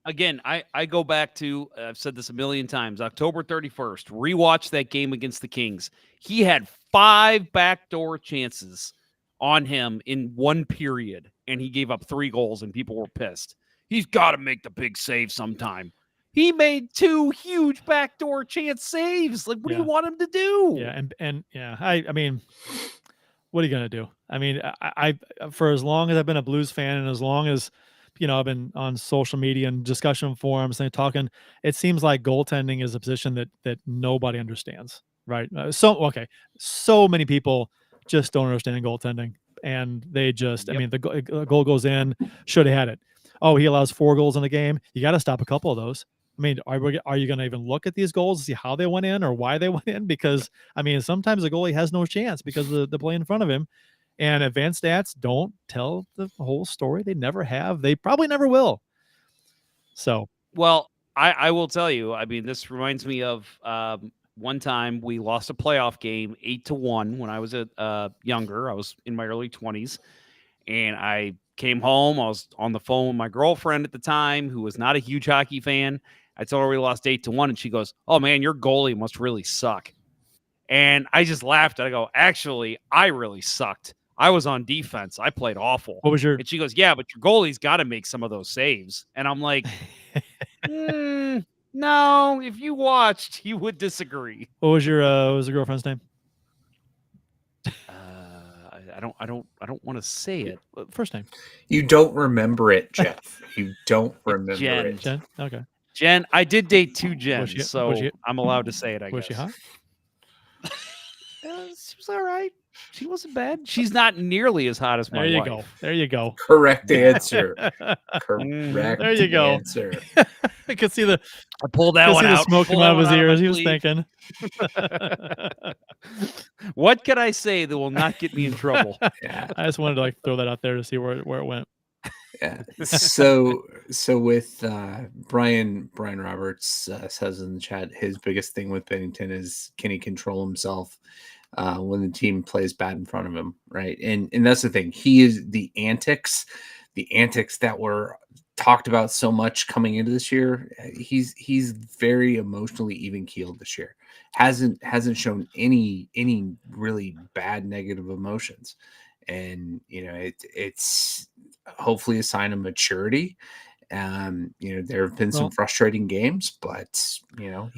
Again, I go back to, I've said this a million times, October 31st, rewatch that game against the Kings. He had 5 backdoor chances on him in one period, and he gave up 3 goals, and people were pissed. He's got to make the big save sometime. He made 2 huge backdoor chance saves. Like, what do you want him to do? Yeah, I mean, what are you gonna do? I mean, I for as long as I've been a Blues fan, and as long as I've been on social media and discussion forums and talking, it seems like goaltending is a position that nobody understands, right? So many people just don't understand goaltending, and they just, I mean, the goal goes in, should have had it. Oh, he allows 4 goals in a game. You got to stop a couple of those. I mean, are you going to even look at these goals to see how they went in or why they went in? Because, I mean, sometimes the goalie has no chance because of the play in front of him. And advanced stats don't tell the whole story. They never have. They probably never will. So, well, I will tell you. I mean, this reminds me of one time we lost a playoff game 8-1 when I was younger. I was in my early 20s, and I came home. I was on the phone with my girlfriend at the time, who was not a huge hockey fan. I told her we lost 8-1, and she goes, "Oh man, your goalie must really suck." And I just laughed. I go, "Actually, I really sucked. I was on defense. I played awful." what was your And she goes, "Yeah, but your goalie's got to make some of those saves." And I'm like, no, if you watched, you would disagree. what was your girlfriend's name? I don't want to say it. First name. You don't remember it, Jeff. You don't remember Jen. it. Jen. Okay. Jen, I did date 2 Jens, she- so was she- I'm allowed to say it, I Was guess. she hot? She was all right. She wasn't bad. She's not nearly as hot as my There you wife. go. There you go. Correct answer. Correct There you go. answer. I could see the I pulled that could one see the out. smoke Pull coming out of that his one ears. my He was sleeve. thinking. What can I say that will not get me in trouble? Yeah. I just wanted to throw that out there to see where it went. Yeah. So with Brian Roberts says in the chat, his biggest thing with Bennington is, can he control himself when the team plays bad in front of him, right? And that's the thing. He is the antics that were talked about so much coming into this year. He's very emotionally even keeled this year. Hasn't shown any really bad negative emotions. And it's hopefully a sign of maturity. There have been some frustrating games, but I don't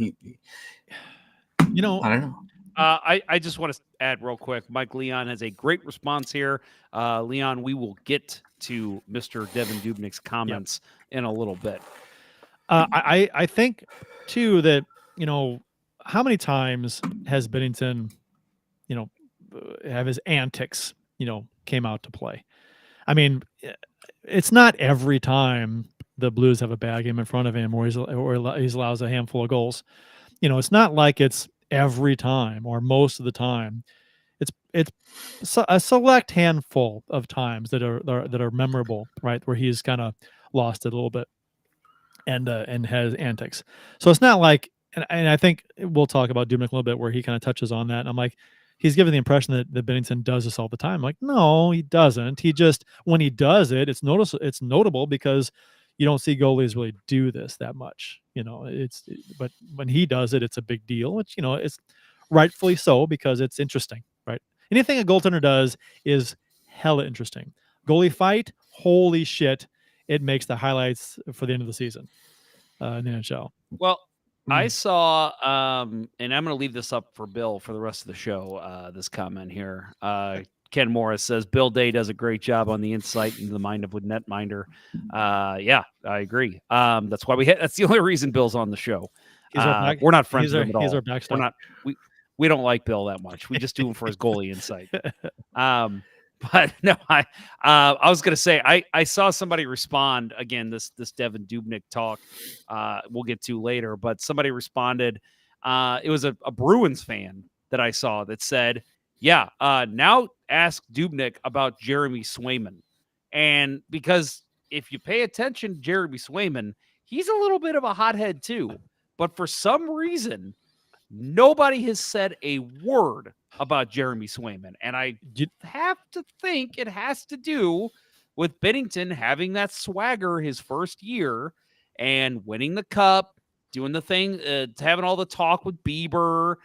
know. I just want to add real quick. Mike Leon has a great response here. Leon, we will get to Mr. Devin Dubnik's comments in a little bit. I think too that how many times has Bennington have his antics came out to play? I mean, it's not every time the Blues have a bad game in front of him or he allows a handful of goals. It's not like it's every time or most of the time. It's a select handful of times that are memorable, right? Where he's kind of lost it a little bit and has antics. So it's not like, and I think we'll talk about Dubnyk a little bit where he kind of touches on that. And I'm like, he's given the impression that Bennington does this all the time. I'm like, no, he doesn't. He just, when he does it, it's notable because you don't see goalies really do this that much. But when he does it, it's a big deal, which, it's rightfully so because it's interesting, right? Anything a goaltender does is hella interesting. Goalie fight, holy shit, it makes the highlights for the end of the season in the NHL. Well, I saw, and I'm going to leave this up for Bill for the rest of the show, this comment here. Ken Morris says, Bill Day does a great job on the insight into the mind of a netminder. Yeah, I agree. That's why that's the only reason Bill's on the show. We're not friends with him at all. He's our backstop. We don't like Bill that much. We just do him for his goalie insight. But no, I was going to say, I saw somebody respond again, this Devin Dubnyk talk we'll get to later, but somebody responded. It was a Bruins fan that I saw that said, yeah, now ask Dubnyk about Jeremy Swayman. And because if you pay attention to Jeremy Swayman, he's a little bit of a hothead too. But for some reason, nobody has said a word about Jeremy Swayman. And I have to think it has to do with Bennington having that swagger his first year and winning the cup, doing the thing, having all the talk with Bieber,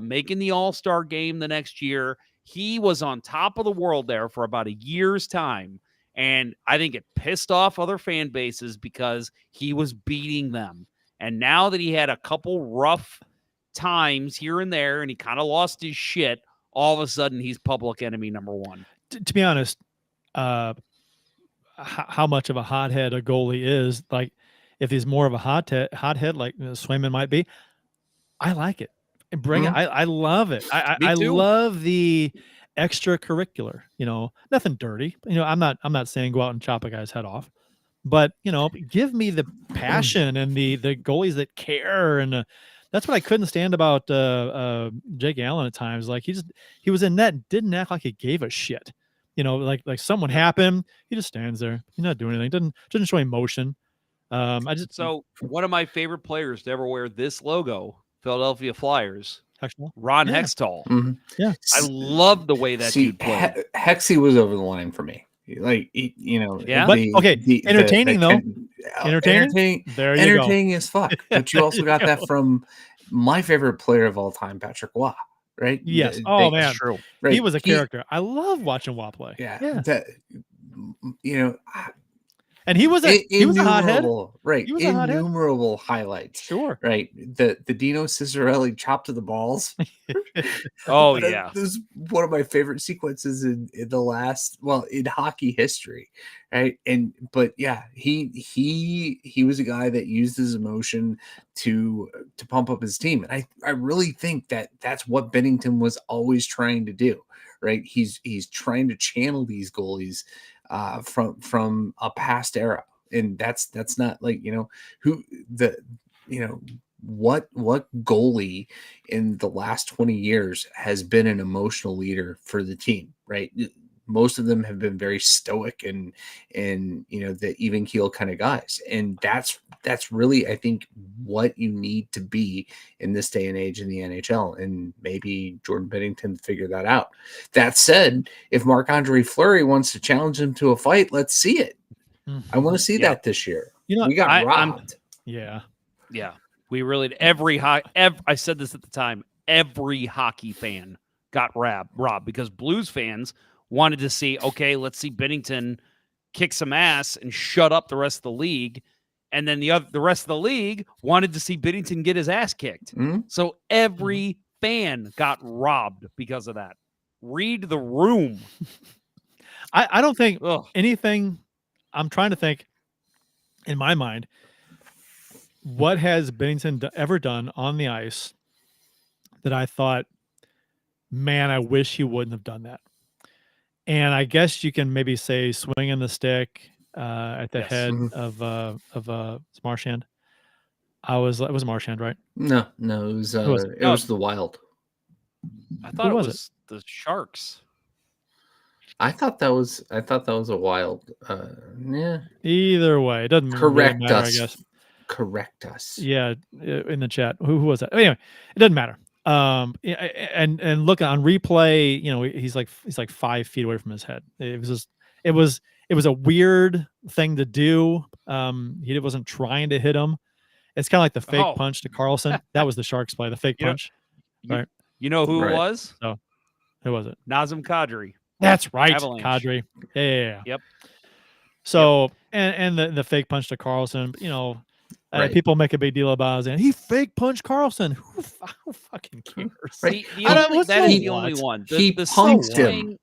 making the All-Star game the next year. He was on top of the world there for about a year's time. And I think it pissed off other fan bases because he was beating them. And now that he had a couple rough times here and there and he kind of lost his shit, all of a sudden he's public enemy number one. To be honest, how much of a hothead a goalie is, like if he's more of a hothead like Swayman might be, I like it. Bring it. I love it. I love the extracurricular, nothing dirty. I'm not saying go out and chop a guy's head off, but give me the passion and the goalies that care. And that's what I couldn't stand about Jake Allen at times. Like he was in net and didn't act like he gave a shit. like someone happened. He just stands there. He's not doing anything. Doesn't show emotion. So one of my favorite players to ever wear this logo, Philadelphia Flyers, Hextall? Ron Yeah. Hextall. Mhm. Yeah. I love the way that dude played. Hexy was over the line for me. Like, Yeah. But entertaining though. Entertaining. There you entertaining as fuck. But you also got that from my favorite player of all time, Patrick Waugh, right? Yes. Oh man, true. Right. He was a character. I love watching Waugh play. Yeah. Yeah. That, And he was a hothead. Right. He was a hothead. Innumerable highlights. Sure. Right. The Dino Cicerelli chop to the balls. Oh yeah. This is one of my favorite sequences in in hockey history. Right. But yeah, he was a guy that used his emotion to pump up his team. And I really think that's what Bennington was always trying to do. Right. He's trying to channel these goalies from a past era, and that's not like what goalie in the last 20 years has been an emotional leader for the team, right? Most of them have been very stoic and the even keel kind of guys, and that's really, I think, what you need to be in this day and age in the NHL, and maybe Jordan Bennington figured that out. That said, if Marc-Andre Fleury wants to challenge him to a fight, let's see it. I want to see that this year. We got robbed. Yeah. We really I said this at the time. Every hockey fan got robbed because Blues fans wanted to see, okay, let's see Bennington kick some ass and shut up the rest of the league. And then the rest of the league wanted to see Bennington get his ass kicked. Mm-hmm. So every fan got robbed because of that. Read the room. I don't think anything. I'm trying to think in my mind, what has Bennington ever done on the ice that I thought, man, I wish he wouldn't have done that. And I guess you can maybe say swinging the stick at the head of Marchand. It was Marchand, right? No, it was the Wild. I thought it was the Sharks. I thought that was a Wild. Yeah. Either way, it doesn't correct matter, us. I guess. Correct us. Yeah, in the chat. Who was that? Anyway, it doesn't matter. And look on replay, he's like 5 feet away from his head. It was a weird thing to do. He wasn't trying to hit him. It's kind of like the fake punch to Carlson. That was the Sharks play, the fake punch. Right. You know who it was? So who was it? Nazem Kadri. That's right. Avalanche. Kadri. Yeah. Yep. So and the fake punch to Carlson, people make a big deal about it. He fake punched Carlson. Who fucking cares? Right. That is the only one. He punked him.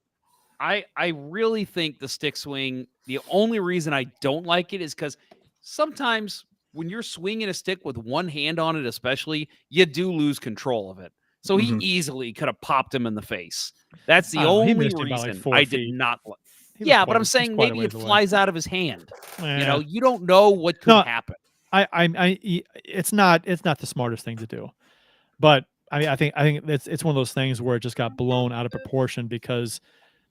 I really think the stick swing, the only reason I don't like it is because sometimes when you're swinging a stick with one hand on it, especially, you do lose control of it. So he easily could have popped him in the face. That's the only reason I did not like. Yeah, but I'm saying maybe it flies out of his hand. You don't know what could happen. It's not the smartest thing to do, but I think it's one of those things where it just got blown out of proportion because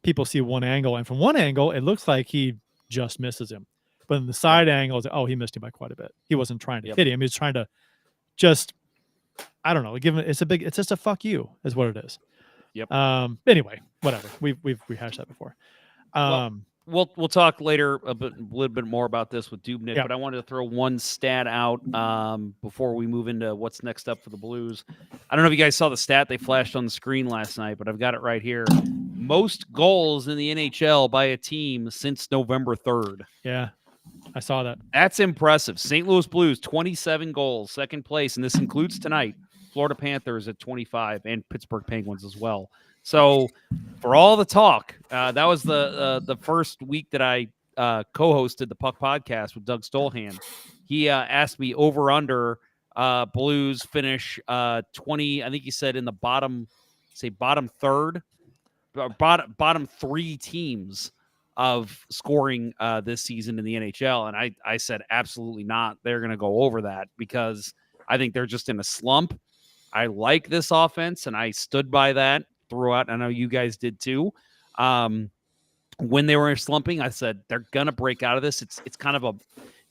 people see one angle, and from one angle it looks like he just misses him, but in the side angle, he missed him by quite a bit. He wasn't trying to hit him; he was trying to just, I don't know, give him. It's just a fuck you, is what it is. Yep. Anyway, whatever. We've rehashed that before. We'll talk later a little bit more about this with Dubnyk, but I wanted to throw one stat out before we move into what's next up for the Blues. I don't know if you guys saw the stat they flashed on the screen last night, but I've got it right here. Most goals in the NHL by a team since November 3rd. Yeah, I saw that. That's impressive. St. Louis Blues, 27 goals, second place, and this includes tonight. Florida Panthers at 25 and Pittsburgh Penguins as well. So for all the talk, that was the first week that I co-hosted the Puck Podcast with Doug Stolhan. He asked me over under Blues finish 20. I think he said in the bottom third, bottom 3 teams of scoring this season in the NHL. And I said absolutely not. They're going to go over that because I think they're just in a slump. I like this offense, and I stood by that throughout. I know you guys did too. when they were slumping, I said they're gonna break out of this. It's kind of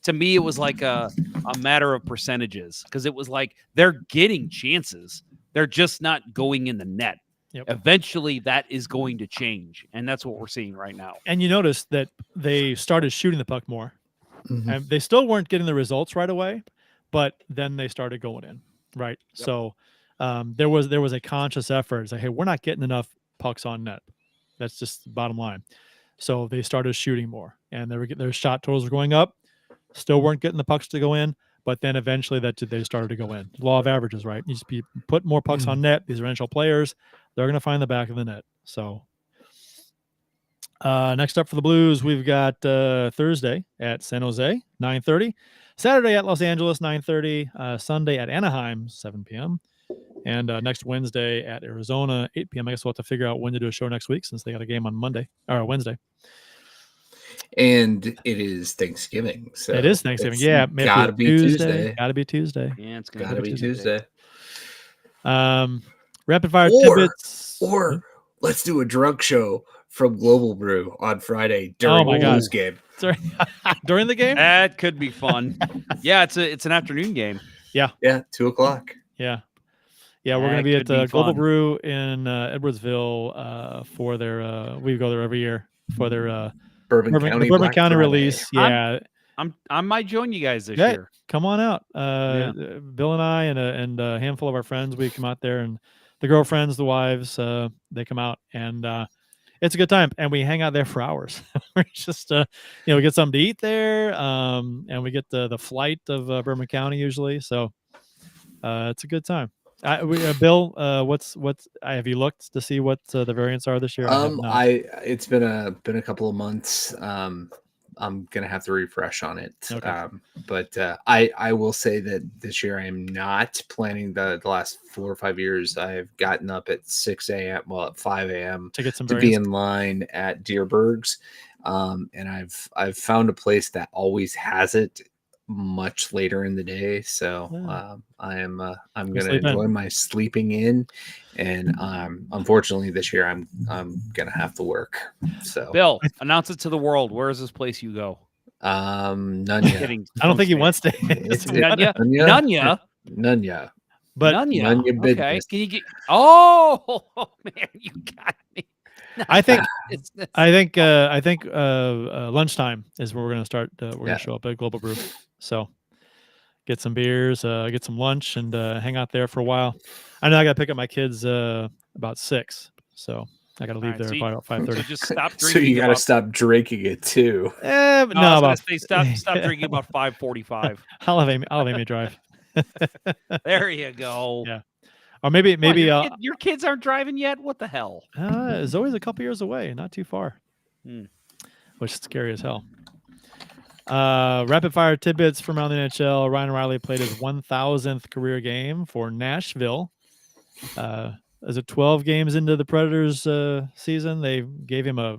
to me, it was like a matter of percentages, because it was like they're getting chances, they're just not going in the net. Yep. Eventually, that is going to change, and that's what we're seeing right now. And you notice that they started shooting the puck more. Mhm. And they still weren't getting the results right away, but then they started going in, right? Yep. So there was a conscious effort. It's like, hey, we're not getting enough pucks on net. That's just the bottom line. So they started shooting more, and their shot totals were going up. Still weren't getting the pucks to go in, but then eventually they started to go in. Law of averages, right? You just put more pucks on net. These are NHL players. They're going to find the back of the net. So next up for the Blues, we've got Thursday at San Jose, 9:30. Saturday at Los Angeles, 9:30. Sunday at Anaheim, 7 p.m. And next Wednesday at Arizona, 8 p.m. I guess we'll have to figure out when to do a show next week, since they got a game on Monday or Wednesday. And it is Thanksgiving. So it is Thanksgiving. it's Yeah, gotta be Tuesday. Gotta be Tuesday. Yeah, it's Gotta be Tuesday. Rapid fire Or- tidbits. Or let's do a drug show from Global Brew on Friday during my the God. Blues game. Sorry. During the game? That could be fun. Yeah, it's an afternoon game. Yeah, 2:00. Yeah. Yeah, we're going to That be at could be Global fun. Brew in Edwardsville for their we go there every year for their Bourbon the County, Bourbon Black County Friday. release. Yeah. I might join you guys this Yeah, year. come on out. Bill and I and a handful of our friends, we come out there, and the girlfriends, the wives, they come out, and it's a good time, and we hang out there for hours. We're just we get something to eat there, and we get the flight of Bourbon County usually, so it's a good time. Bill, what's have you looked to see what the variants are this year? I have not. It's been a couple of months. I'm gonna have to refresh on it. Okay. But I will say that this year I'm not planning the last 4 or 5 years. I've gotten up at 6 a.m. Well, at 5 a.m. to get some to be variants. in line at Deerberg's, and I've found a place that always has it much later in the day. So I'm gonna sleep in. enjoy my sleeping in, and unfortunately this year I'm gonna have to work. So Bill, announce it to the world. Where is this place you go? none yet. Kidding. I don't think he wants to. It's Nunya. None yet. But Nunya. None your Okay. business. Can you get? Oh man, you got me. I think It's- I think lunchtime is where we're gonna start. We're gonna show up at Global Brew, so get some beers, get some lunch, and hang out there for a while. I know I gotta pick up my kids about 6, so I gotta leave Alright, there so about 5:30. you just stop drinking. So you got to about- stop drinking it too. No, I was gonna about say stop drinking about 5:45. I'll have Amy drive. There you go. Yeah. Or maybe What, your kids aren't driving yet. What the hell? Zoe's a couple years away, not too far, which is scary as hell. Rapid fire tidbits from around the NHL. Ryan O'Reilly played his 1,000th career game for Nashville. As it 12 games into the Predators season, they gave him a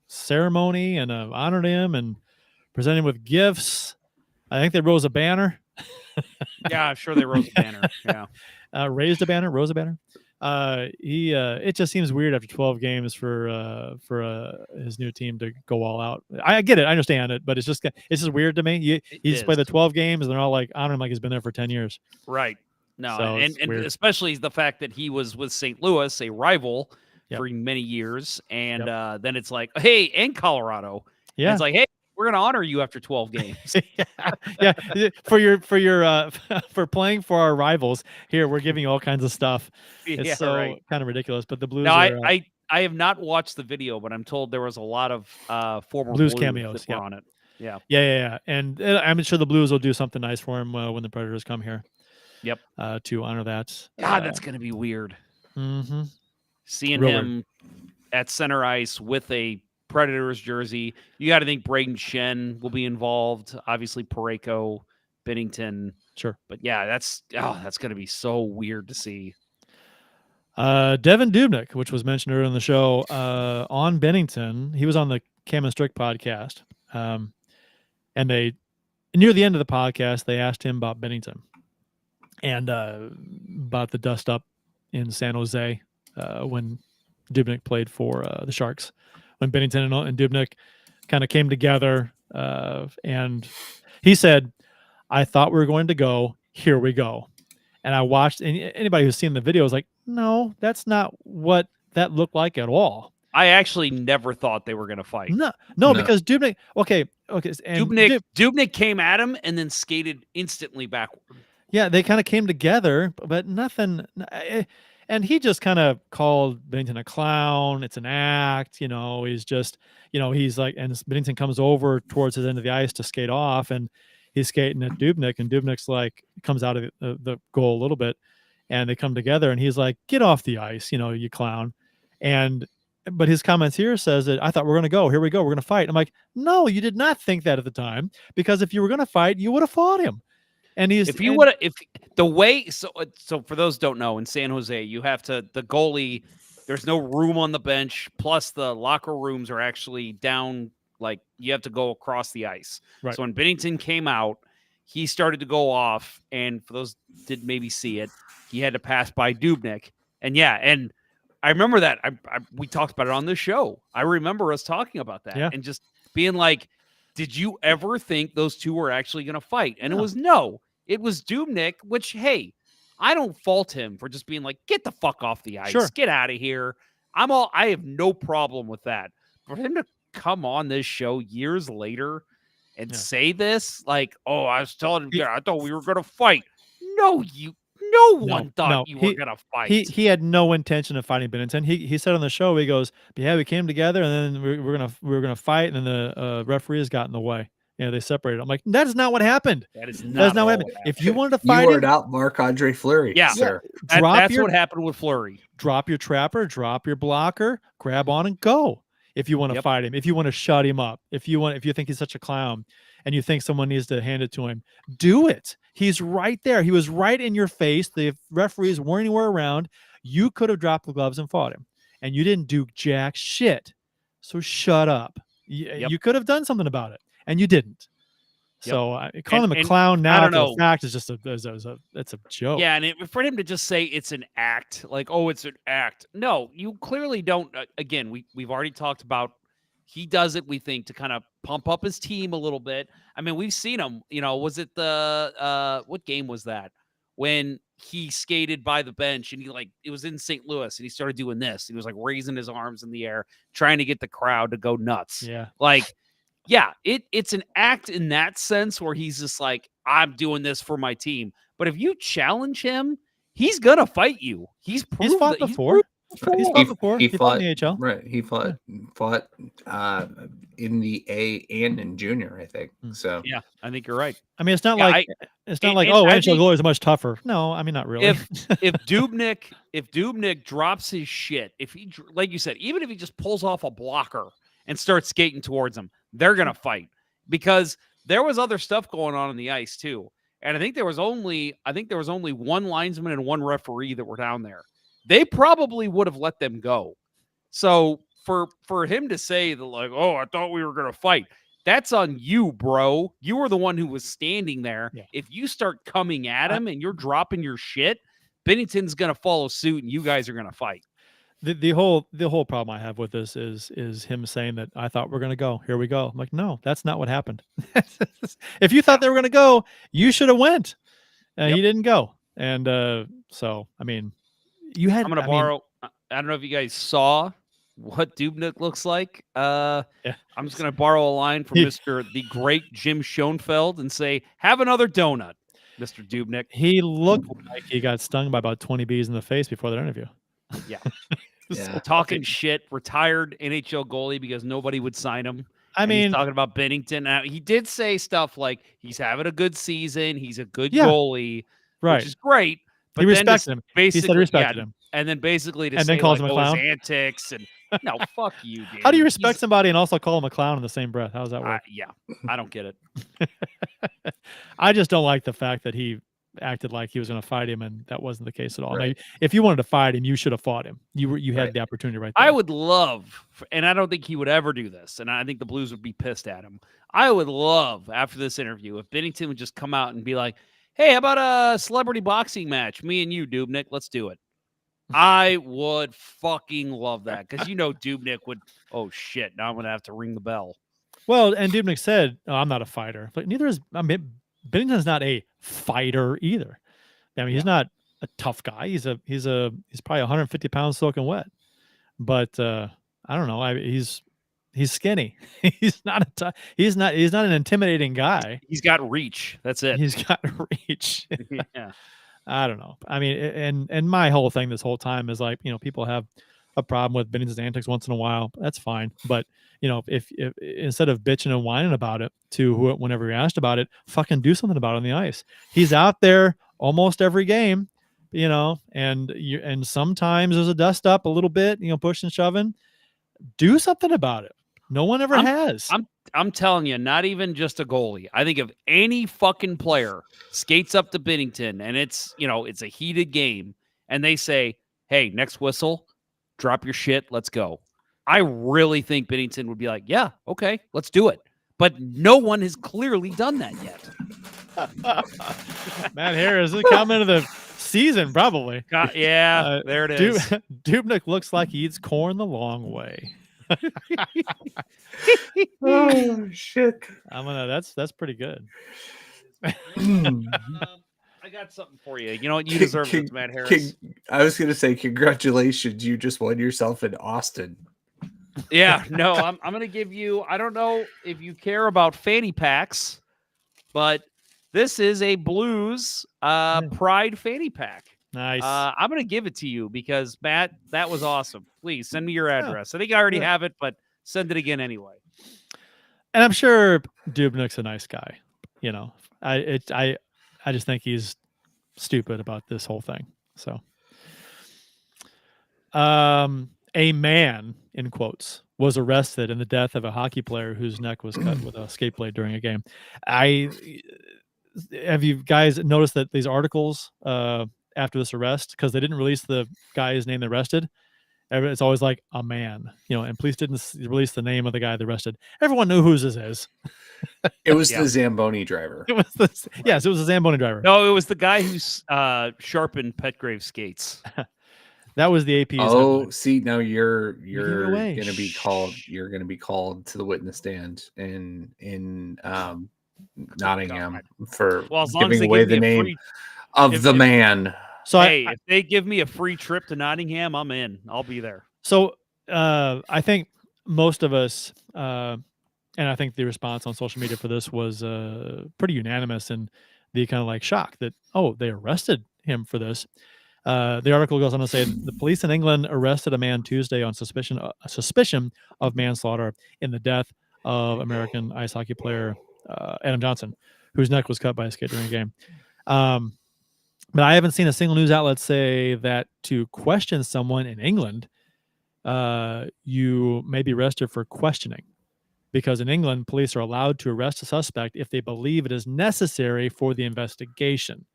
ceremony and honored him and presented him with gifts. I think they rose a banner. Yeah, I'm sure they rose a banner. Yeah. Rose a banner. It just seems weird after 12 games for his new team to go all out. I get it, I understand it, but it's just weird to me. He's played the 12 games, and they're all like honoring him like he's been there for 10 years. Right. No, So and weird. especially the fact that he was with St. Louis, a rival for many years, and then it's like, hey, and Colorado. Yeah. And it's like, hey, we're gonna honor you after 12 games. yeah, for playing for our rivals. Here, we're giving you all kinds of stuff. It's Yeah, so right. kind of ridiculous. But the Blues. Now, are, I have not watched the video, but I'm told there was a lot of former Blues Blues cameos, that were on it. Yeah. Yeah. And I'm sure the Blues will do something nice for him when the Predators come here. Yep. To honor that. God, that's gonna be weird. Mm-hmm. Seeing Real him at center ice with a Predators jersey. You got to think Braden Shen will be involved. Obviously, Parayko, Bennington. Sure. But yeah, that's going to be so weird to see. Devin Dubnyk, which was mentioned earlier in the show, on Bennington. He was on the Cam and Strick podcast. And they, near the end of the podcast, they asked him about Bennington and about the dust up in San Jose when Dubnyk played for the Sharks when Bennington and Dubnyk kind of came together. And he said, I thought we were going to go. Here we go. And I watched, and anybody who's seen the video is like, no, that's not what that looked like at all. I actually never thought they were going to fight. No, because Dubnyk, okay. And Dubnyk came at him and then skated instantly backward. Yeah, they kind of came together, but nothing. And he just kind of called Bennington a clown. It's an act, he's just, he's like, and Bennington comes over towards his end of the ice to skate off, and he's skating at Dubnyk, and Dubnyk's like, comes out of the goal a little bit, and they come together, and he's like, get off the ice, you clown. But his comments here says that I thought we're going to go. Here we go. We're going to fight. I'm like, no, you did not think that at the time, because if you were going to fight, you would have fought him. And so for those who don't know, in San Jose, you have to, the goalie, there's no room on the bench. Plus the locker rooms are actually down. Like, you have to go across the ice. Right. So when Bennington came out, he started to go off. And for those who didn't maybe see it, he had to pass by Dubnyk. And I remember that. We talked about it on this show. I remember us talking about that and just being like, did you ever think those two were actually going to fight? And it was Dubnyk, which, hey, I don't fault him for just being like, get the fuck off the ice, get out of here. I have no problem with that. For him to come on this show years later and say this, like, oh, I was telling him, I thought we were going to fight. No one thought you were gonna fight. He had no intention of fighting Bennington. He said on the show, he goes, yeah, we came together, and then we were gonna fight, and then the referees got in the way. They separated. I'm like, that is not what happened. That is not what happened. If you wanted to fight, you were out Marc-Andre Fleury. Sir. That's what happened with Fleury. Drop your trapper, drop your blocker, grab on and go. If you want to fight him, if you want to shut him up, if you think he's such a clown, and you think someone needs to hand it to him, do it. He's right there. He was right in your face. The referees weren't anywhere around. You could have dropped the gloves and fought him, and you didn't do jack shit. So shut up. You could have done something about it, and you didn't. So calling him a clown now, I don't know. Fact is just it's a joke. Yeah, and for him to just say it's an act, like, oh, it's an act. No, you clearly don't. Again, we've already talked about. He does it, we think, to kind of pump up his team a little bit. I mean, we've seen him, was it what game was that? When he skated by the bench and it was in St. Louis, and he started doing this. He was like raising his arms in the air, trying to get the crowd to go nuts. Yeah. It's an act in that sense where he's just like, I'm doing this for my team. But if you challenge him, he's going to fight you. He's fought before. He's fought before. He fought in the AHL. Right. He fought in the A and in junior, I think. So yeah, I think you're right. I mean, it's not like NHL goalies are much tougher. No, I mean, not really. If Dubnyk drops his shit, if he, like you said, even if he just pulls off a blocker and starts skating towards him, they're gonna fight, because there was other stuff going on the ice too. And I think there was only one linesman and one referee that were down there. They probably would have let them go. So for him to say that, like, oh, I thought we were going to fight, that's on you, bro. You were the one who was standing there. Yeah. If you start coming at him and you're dropping your shit, Bennington's going to follow suit, and you guys are going to fight. The whole problem I have with this is him saying that I thought we're going to go. Here we go. I'm like, no, that's not what happened. If you thought they were going to go, you should have went. He didn't go. And so, I mean, I'm going to borrow. I don't know if you guys saw what Dubnyk looks like. I'm just going to borrow a line from the great Jim Schoenfeld and say, have another donut, Mr. Dubnyk. He looked like he got stung by about 20 bees in the face before that interview. Yeah. Talking shit, retired NHL goalie because nobody would sign him. I mean, he's talking about Bennington. He did say stuff like he's having a good season. He's a good goalie, which is great. But he respected him. He said he respected him. And then basically to and say, then calls like, him a clown. His antics and no, fuck you, dude. How do you respect somebody and also call him a clown in the same breath? How does that work? I don't get it. I just don't like the fact that he acted like he was going to fight him, and that wasn't the case at all. Right. Now, if you wanted to fight him, you should have fought him. You had the opportunity right there. I would love, and I don't think he would ever do this, and I think the Blues would be pissed at him. I would love, after this interview, if Bennington would just come out and be like, hey, how about a celebrity boxing match? Me and you, Dubnyk, let's do it. I would fucking love that because Dubnyk would. Oh shit! Now I'm gonna have to ring the bell. Well, and Dubnyk said, oh, "I'm not a fighter," but neither is. I mean, Bennington's not a fighter either. I mean, he's not a tough guy. He's probably 150 pounds soaking wet. But I don't know. He's skinny. he's not an intimidating guy. He's got reach. That's it. He's got reach. Yeah. I don't know. I mean, and my whole thing this whole time is like, people have a problem with Bennington's antics once in a while. That's fine. But if instead of bitching and whining about it whenever you're asked about it, fucking do something about it on the ice. He's out there almost every game, and sometimes there's a dust up a little bit, pushing, shoving. Do something about it. No one ever has. I'm telling you, not even just a goalie. I think if any fucking player skates up to Binnington and it's a heated game and they say, "Hey, next whistle, drop your shit, let's go." I really think Binnington would be like, "Yeah, okay, let's do it." But no one has clearly done that yet. Matt Harris is coming to the season, probably. Yeah, there it is. Dubnyk looks like he eats corn the long way. Oh shit! That's pretty good. I got something for you. You know what? You deserve this, Matt Harris. I was gonna say, congratulations! You just won yourself in Austin. Yeah, no, I'm gonna give you. I don't know if you care about fanny packs, but this is a Blues Pride fanny pack. Nice. I'm going to give it to you because, Matt, that was awesome. Please send me your address. I think I already have it, but send it again anyway. And I'm sure Dubnyk's a nice guy. I just think he's stupid about this whole thing. So, a man, in quotes, was arrested in the death of a hockey player whose neck was cut with a skate blade during a game. Have you guys noticed that these articles after this arrest, because they didn't release the guy's name they arrested, it's always like a man, and police didn't release the name of the guy they arrested. Everyone knew whose this is. It was the Zamboni driver. Yes, it was the Zamboni driver. No, it was the guy who sharpened Petgrave's skates. That was the AP's. Oh, headline. See, now you're going to be called. You're going to be called to the witness stand in Nottingham for giving away the name of the man. So if they give me a free trip to Nottingham, I'm in. I'll be there. So I think most of us, and I think the response on social media for this was pretty unanimous in the kind of like shock that, they arrested him for this. The article goes on to say the police in England arrested a man Tuesday on suspicion of manslaughter in the death of American ice hockey player Adam Johnson, whose neck was cut by a skate during a game. But I haven't seen a single news outlet say that to question someone in England, you may be arrested for questioning, because in England, police are allowed to arrest a suspect if they believe it is necessary for the investigation.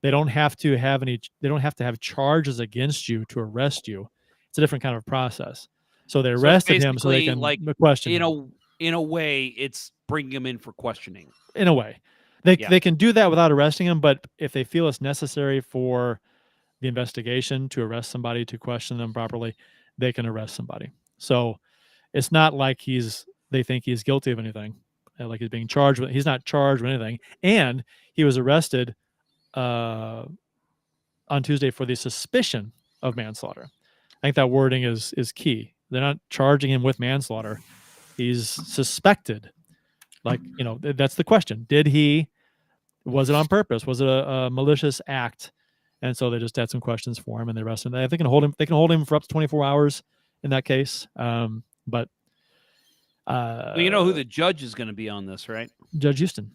They don't have to have charges against you to arrest you. It's a different kind of process. So they arrested him so they can question him. In a way, it's bringing him in for questioning. In a way. They can do that without arresting him, but if they feel it's necessary for the investigation to arrest somebody, to question them properly, they can arrest somebody. So it's not like they think he's guilty of anything, like he's being charged with. He's not charged with anything. And he was arrested on Tuesday for the suspicion of manslaughter. I think that wording is key. They're not charging him with manslaughter. He's suspected. That's the question. Was it on purpose? Was it a malicious act? And so they just had some questions for him and they arrested him. They can hold him for up to 24 hours in that case. But you know who the judge is going to be on this, right? Judge Houston.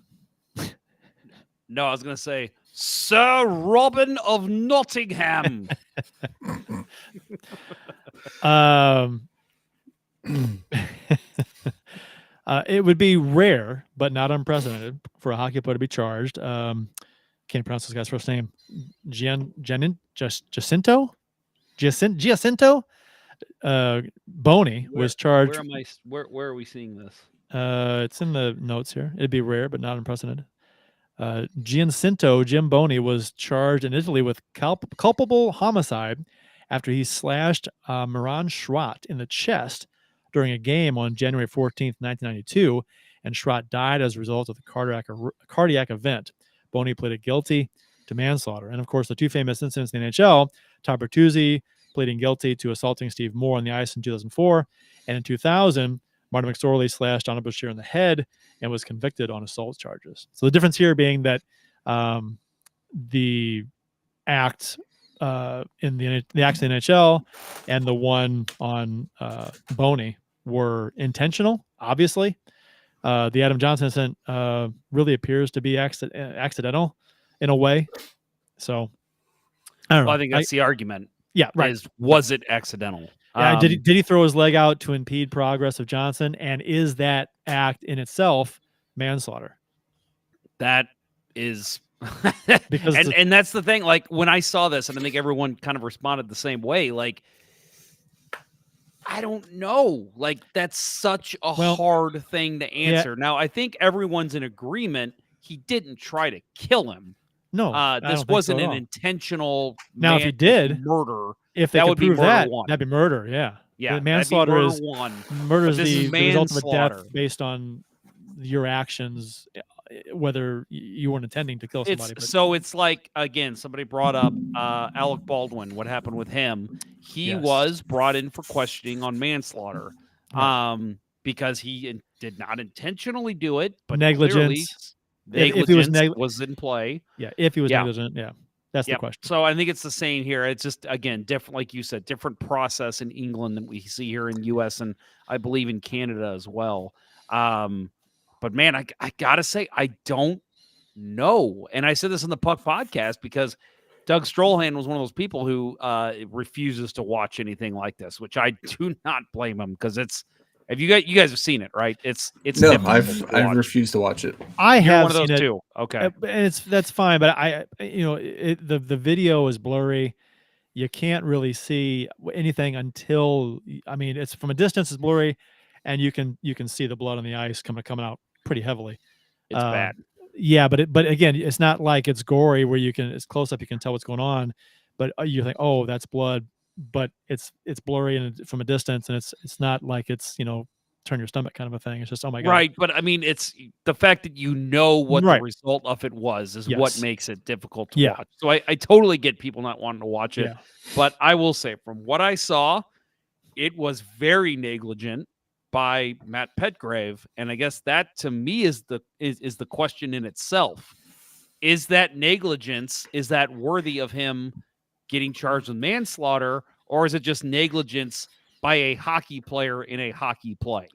No, I was going to say Sir Robin of Nottingham. It would be rare, but not unprecedented, for a hockey player to be charged. Can't pronounce this guy's first name. Giacinto Boney was charged. Where are we seeing this? It's in the notes here. It'd be rare, but not unprecedented. Jim Boney was charged in Italy with culpable homicide after he slashed Moran Schrott in the chest during a game on January 14th, 1992, and Schrott died as a result of the cardiac event. Boney pleaded guilty to manslaughter. And of course, the two famous incidents in the NHL, Todd Bertuzzi pleading guilty to assaulting Steve Moore on the ice in 2004, and in 2000, Martin McSorley slashed Donald Bashir in the head and was convicted on assault charges. So the difference here being that the act in the acts in the NHL and the one on Boney were intentional, obviously. The Adam Johnson incident really appears to be accidental in a way. So I don't know. I think that's the argument. Yeah, right. Was it accidental? Yeah, did he throw his leg out to impede progress of Johnson? And is that act in itself manslaughter? That is because and that's the thing. Like when I saw this, and I think everyone kind of responded the same way. Like, I don't know. Like that's such a hard thing to answer. Now I think everyone's in agreement. He didn't try to kill him. No, this wasn't an intentional. Now, if he did murder, if they that could would prove be murder that, one. that'd be murder. Yeah, yeah. The manslaughter is murder is the result of a death based on your actions, whether you weren't intending to kill somebody. So it's like, again, somebody brought up Alec Baldwin. What happened with him? He was brought in for questioning on manslaughter, because he did not intentionally do it, but negligence. If he was in play. Yeah, if he was negligent, that's the question. So I think it's the same here. It's just, again, different, like you said, different process in England than we see here in the U.S. and I believe in Canada as well. But man, I gotta say, I don't know. And I said this on the Puck podcast because Doug Strollhan was one of those people who refuses to watch anything like this, which I do not blame him because it's. Have you guys have seen it, right? It's no, I've refused to watch it. I have one of those seen it too. Okay, and that's fine, but the video is blurry. You can't really see anything until it's from a distance. It's blurry, and you can see the blood on the ice coming out pretty heavily. It's bad. Yeah, but again, it's not like it's gory where it's close up. You can tell what's going on, but you think, oh, that's blood. But it's blurry and from a distance, and it's not like it's turn your stomach kind of a thing. It's just, oh my god, right? But it's the fact that what the result of it was is what makes it difficult to watch. So I totally get people not wanting to watch it, but I will say from what I saw, it was very negligent by Matt Petgrave, and I guess that to me is the question in itself. Is that negligence? Is that worthy of him getting charged with manslaughter, or is it just negligence by a hockey player in a hockey play?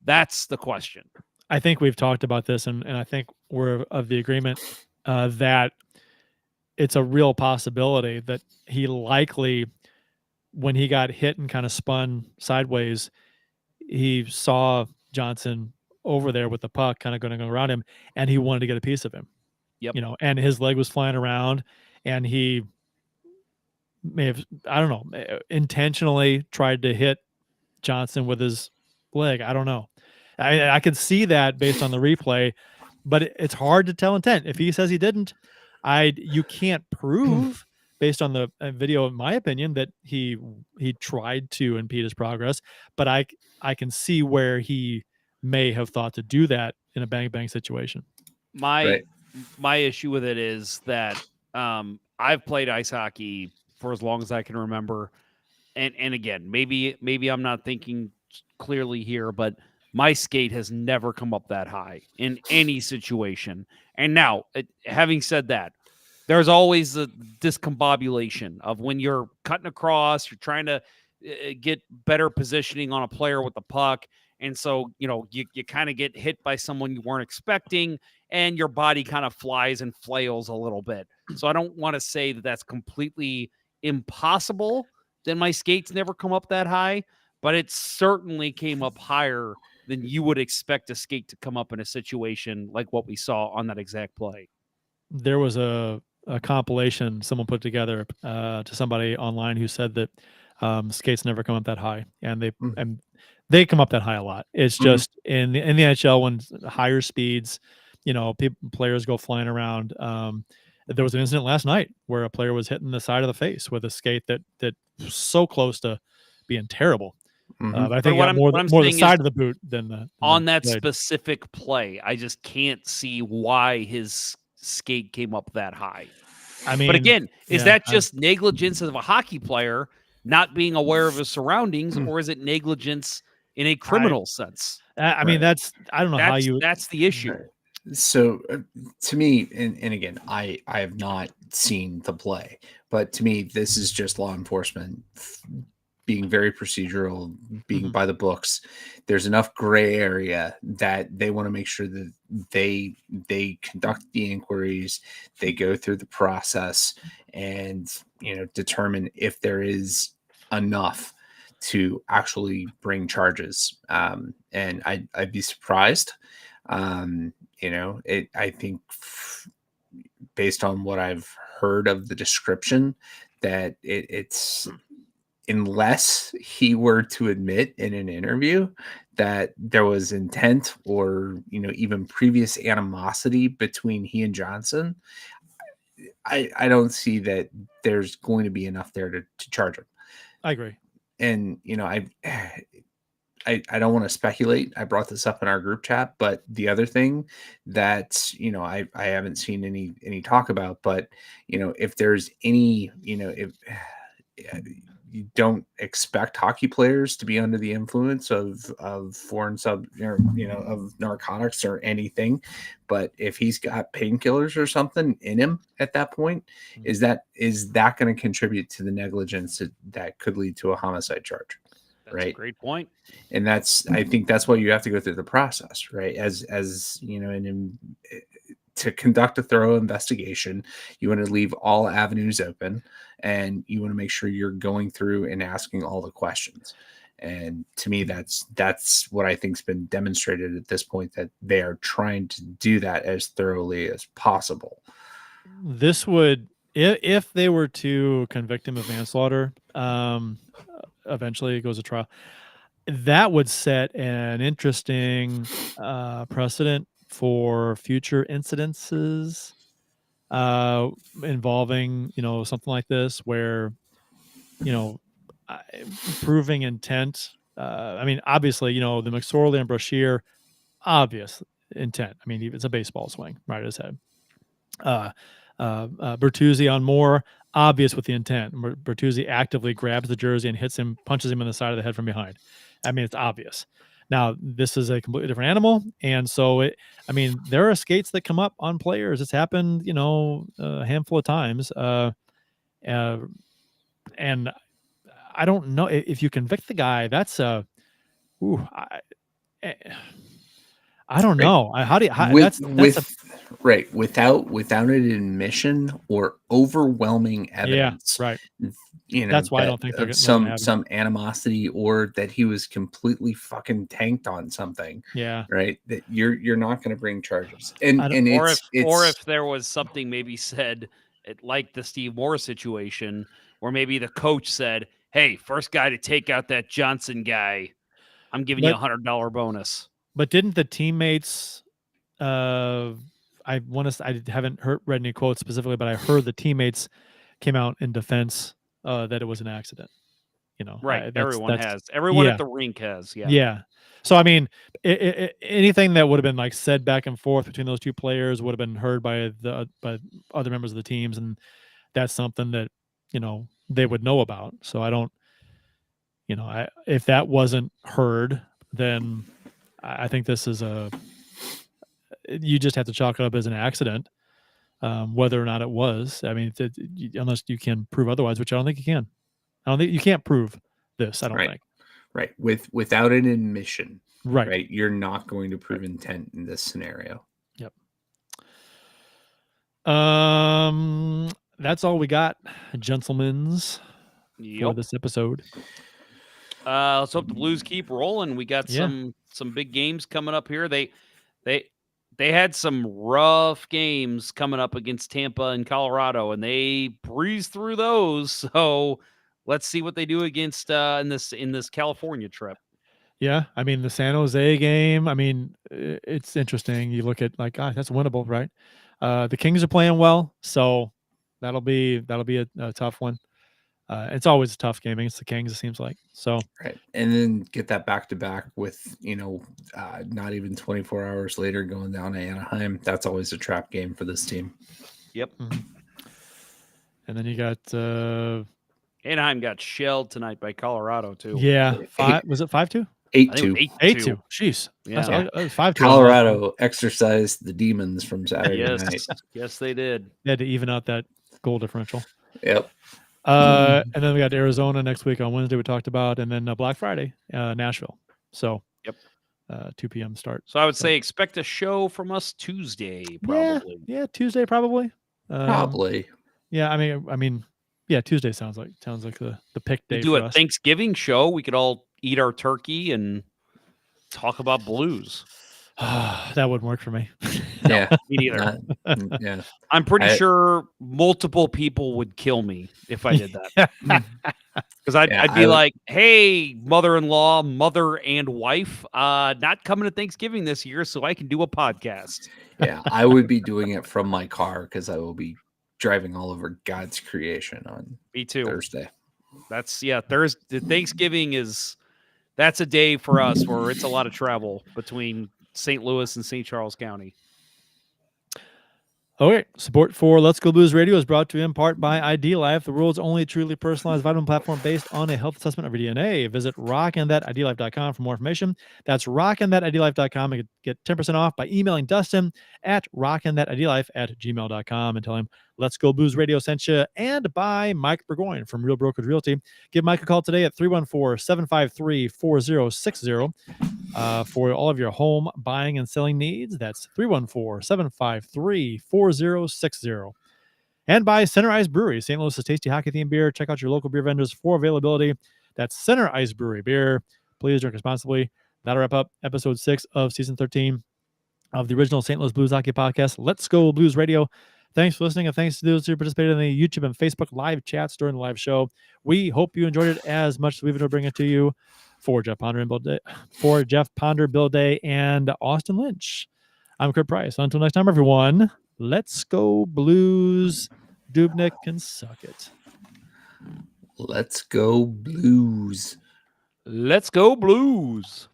That's the question. I think we've talked about this, and I think we're of the agreement that it's a real possibility that he likely, when he got hit and kind of spun sideways, he saw Johnson over there with the puck kind of going around him, and he wanted to get a piece of him. Yep. And his leg was flying around, and he may have, I don't know, intentionally tried to hit Johnson with his leg. I don't know. I could see that based on the replay, but it's hard to tell intent. If he says he didn't, you can't prove based on the video, in my opinion, that he tried to impede his progress. But I can see where he may have thought to do that in a bang situation. My issue with it is that I've played ice hockey for as long as I can remember. And again, maybe I'm not thinking clearly here, but my skate has never come up that high in any situation. And now, having said that, there's always the discombobulation of when you're cutting across, you're trying to get better positioning on a player with the puck. And so, you kind of get hit by someone you weren't expecting, and your body kind of flies and flails a little bit. So I don't want to say that that's completely impossible that my skates never come up that high, but it certainly came up higher than you would expect a skate to come up in a situation like what we saw on that exact play. There was a compilation someone put together to somebody online who said that skates never come up that high, and they come up that high a lot. It's just in the NHL when higher speeds, players go flying around. there was an incident last night where a player was hitting the side of the face with a skate that was so close to being terrible. But I think what got I'm more the saying side is of the boot than the on that blade. specific play. I just can't see why his skate came up that high. I mean, but again, is yeah, that just negligence of a hockey player not being aware of his surroundings, or is it negligence in a criminal sense? I mean, that's I don't know how you. That's the issue. Right. So to me, and again, I have not seen the play, but to me, this is just law enforcement being very procedural, being by the books. There's enough gray area that they want to make sure that they conduct the inquiries, they go through the process, and determine if there is enough to actually bring charges. And I'd be surprised. I think based on what I've heard of the description, that it's unless he were to admit in an interview that there was intent or even previous animosity between he and Johnson, I don't see that there's going to be enough there to charge him. I agree. And I don't want to speculate. I brought this up in our group chat, but the other thing that I haven't seen any talk about, but if there's any if you don't expect hockey players to be under the influence of foreign of narcotics or anything, but if he's got painkillers or something in him at that point, is that going to contribute to the negligence that could lead to a homicide charge? That's a great point. And I think that's why you have to go through the process, right? As to conduct a thorough investigation, you want to leave all avenues open, and you want to make sure you're going through and asking all the questions. And to me, that's what I think's been demonstrated at this point, that they are trying to do that as thoroughly as possible. This would, if they were to convict him of manslaughter, eventually it goes to trial, that would set an interesting precedent for future incidences involving something like this, where proving intent. I mean, obviously, the McSorley and Brashear, obvious intent. I mean, it's a baseball swing right at his head. Bertuzzi on Moore, obvious with the intent. Bertuzzi actively grabs the jersey and hits him, punches him in the side of the head from behind. I mean, it's obvious. Now, this is a completely different animal, and so there are skates that come up on players. It's happened, a handful of times, and I don't know if you convict the guy. That's I don't know. Without an admission or overwhelming evidence. Yeah, right. That's why I don't think they're some animosity, or that he was completely fucking tanked on something. Yeah. Right. That you're not going to bring charges. Or if there was something maybe said, like the Steve Moore situation, where maybe the coach said, "Hey, first guy to take out that Johnson guy, I'm giving you $100 bonus." But didn't the teammates? I haven't read any quotes specifically, but I heard the teammates came out in defense that it was an accident. Right? Everyone at the rink has. Yeah. Yeah. So I mean, anything that would have been said back and forth between those two players would have been heard by other members of the teams, and that's something that they would know about. So I don't, if that wasn't heard, then I think this is you just have to chalk it up as an accident, whether or not it was. I mean, unless you can prove otherwise, which I don't think you can. I don't think you can't prove this. I don't think. Right. Without an admission. Right. Right. You're not going to prove intent in this scenario. Yep. That's all we got, gentlemen's, for this episode. Let's hope the Blues keep rolling. We got some big games coming up here. They had some rough games coming up against Tampa and Colorado, and they breezed through those. So let's see what they do against in this California trip. Yeah, I mean, the San Jose game, I mean, it's interesting. You look at that's winnable, right? The Kings are playing well, so that'll be a tough one. It's always a tough game against the Kings, it seems like. So right, and then get that back to back with not even 24 hours later going down to Anaheim. That's always a trap game for this team. Yep. Mm-hmm. And then you got Anaheim got shelled tonight by Colorado too. Yeah, was it 5-2? 8-2. 8-2. Jeez. Yeah. That's 5-2. Colorado exercised the demons from Saturday night. Yes, they did. They had to even out that goal differential. Yep. And then we got Arizona next week on Wednesday. We talked about, and then Black Friday, Nashville. So, 2 p.m. start. So I would say expect a show from us Tuesday, probably. Yeah, Tuesday probably. Probably. Yeah, I mean, yeah, Tuesday sounds like the pick day. We do for a us. Thanksgiving show. We could all eat our turkey and talk about Blues. That wouldn't work for me. Yeah, me neither. Yeah, I'm pretty sure multiple people would kill me if I did that. Because I'd be like, "Hey, mother-in-law, mother and wife, not coming to Thanksgiving this year, so I can do a podcast." Yeah, I would be doing it from my car because I will be driving all over God's creation on Me too. Thursday. That's Thursday. Thanksgiving that's a day for us where it's a lot of travel between St. Louis and St. Charles County. Okay, support for Let's Go Blues Radio is brought to you in part by ID Life, the world's only truly personalized vitamin platform based on a health assessment of your DNA. Visit rockandthatidlife.com for more information. That's rockandthatidlife.com and get 10% off by emailing Dustin at rockandthatidlife@gmail.com and tell him Let's Go Blues Radio sent you, and by Mike Burgoyne from Real Brokerage Realty. Give Mike a call today at 314-753-4060 for all of your home buying and selling needs. That's 314-753-4060. And by Center Ice Brewery, St. Louis's tasty hockey-themed beer. Check out your local beer vendors for availability. That's Center Ice Brewery beer. Please drink responsibly. That'll wrap up episode 6 of season 13 of the original St. Louis Blues Hockey Podcast, Let's Go Blues Radio. Thanks for listening, and thanks to those who participated in the YouTube and Facebook live chats during the live show. We hope you enjoyed it as much as we've enjoyed bringing it to you. For Jeff Ponder, Bill Day, and Austin Lynch, I'm Kurt Price. Until next time, everyone, let's go Blues. Dubnik can suck it. Let's go Blues. Let's go Blues.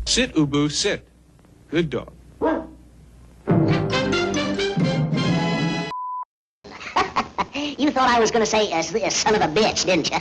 Sit, Ubu, sit. Good dog. You thought I was going to say, son of a bitch, didn't you?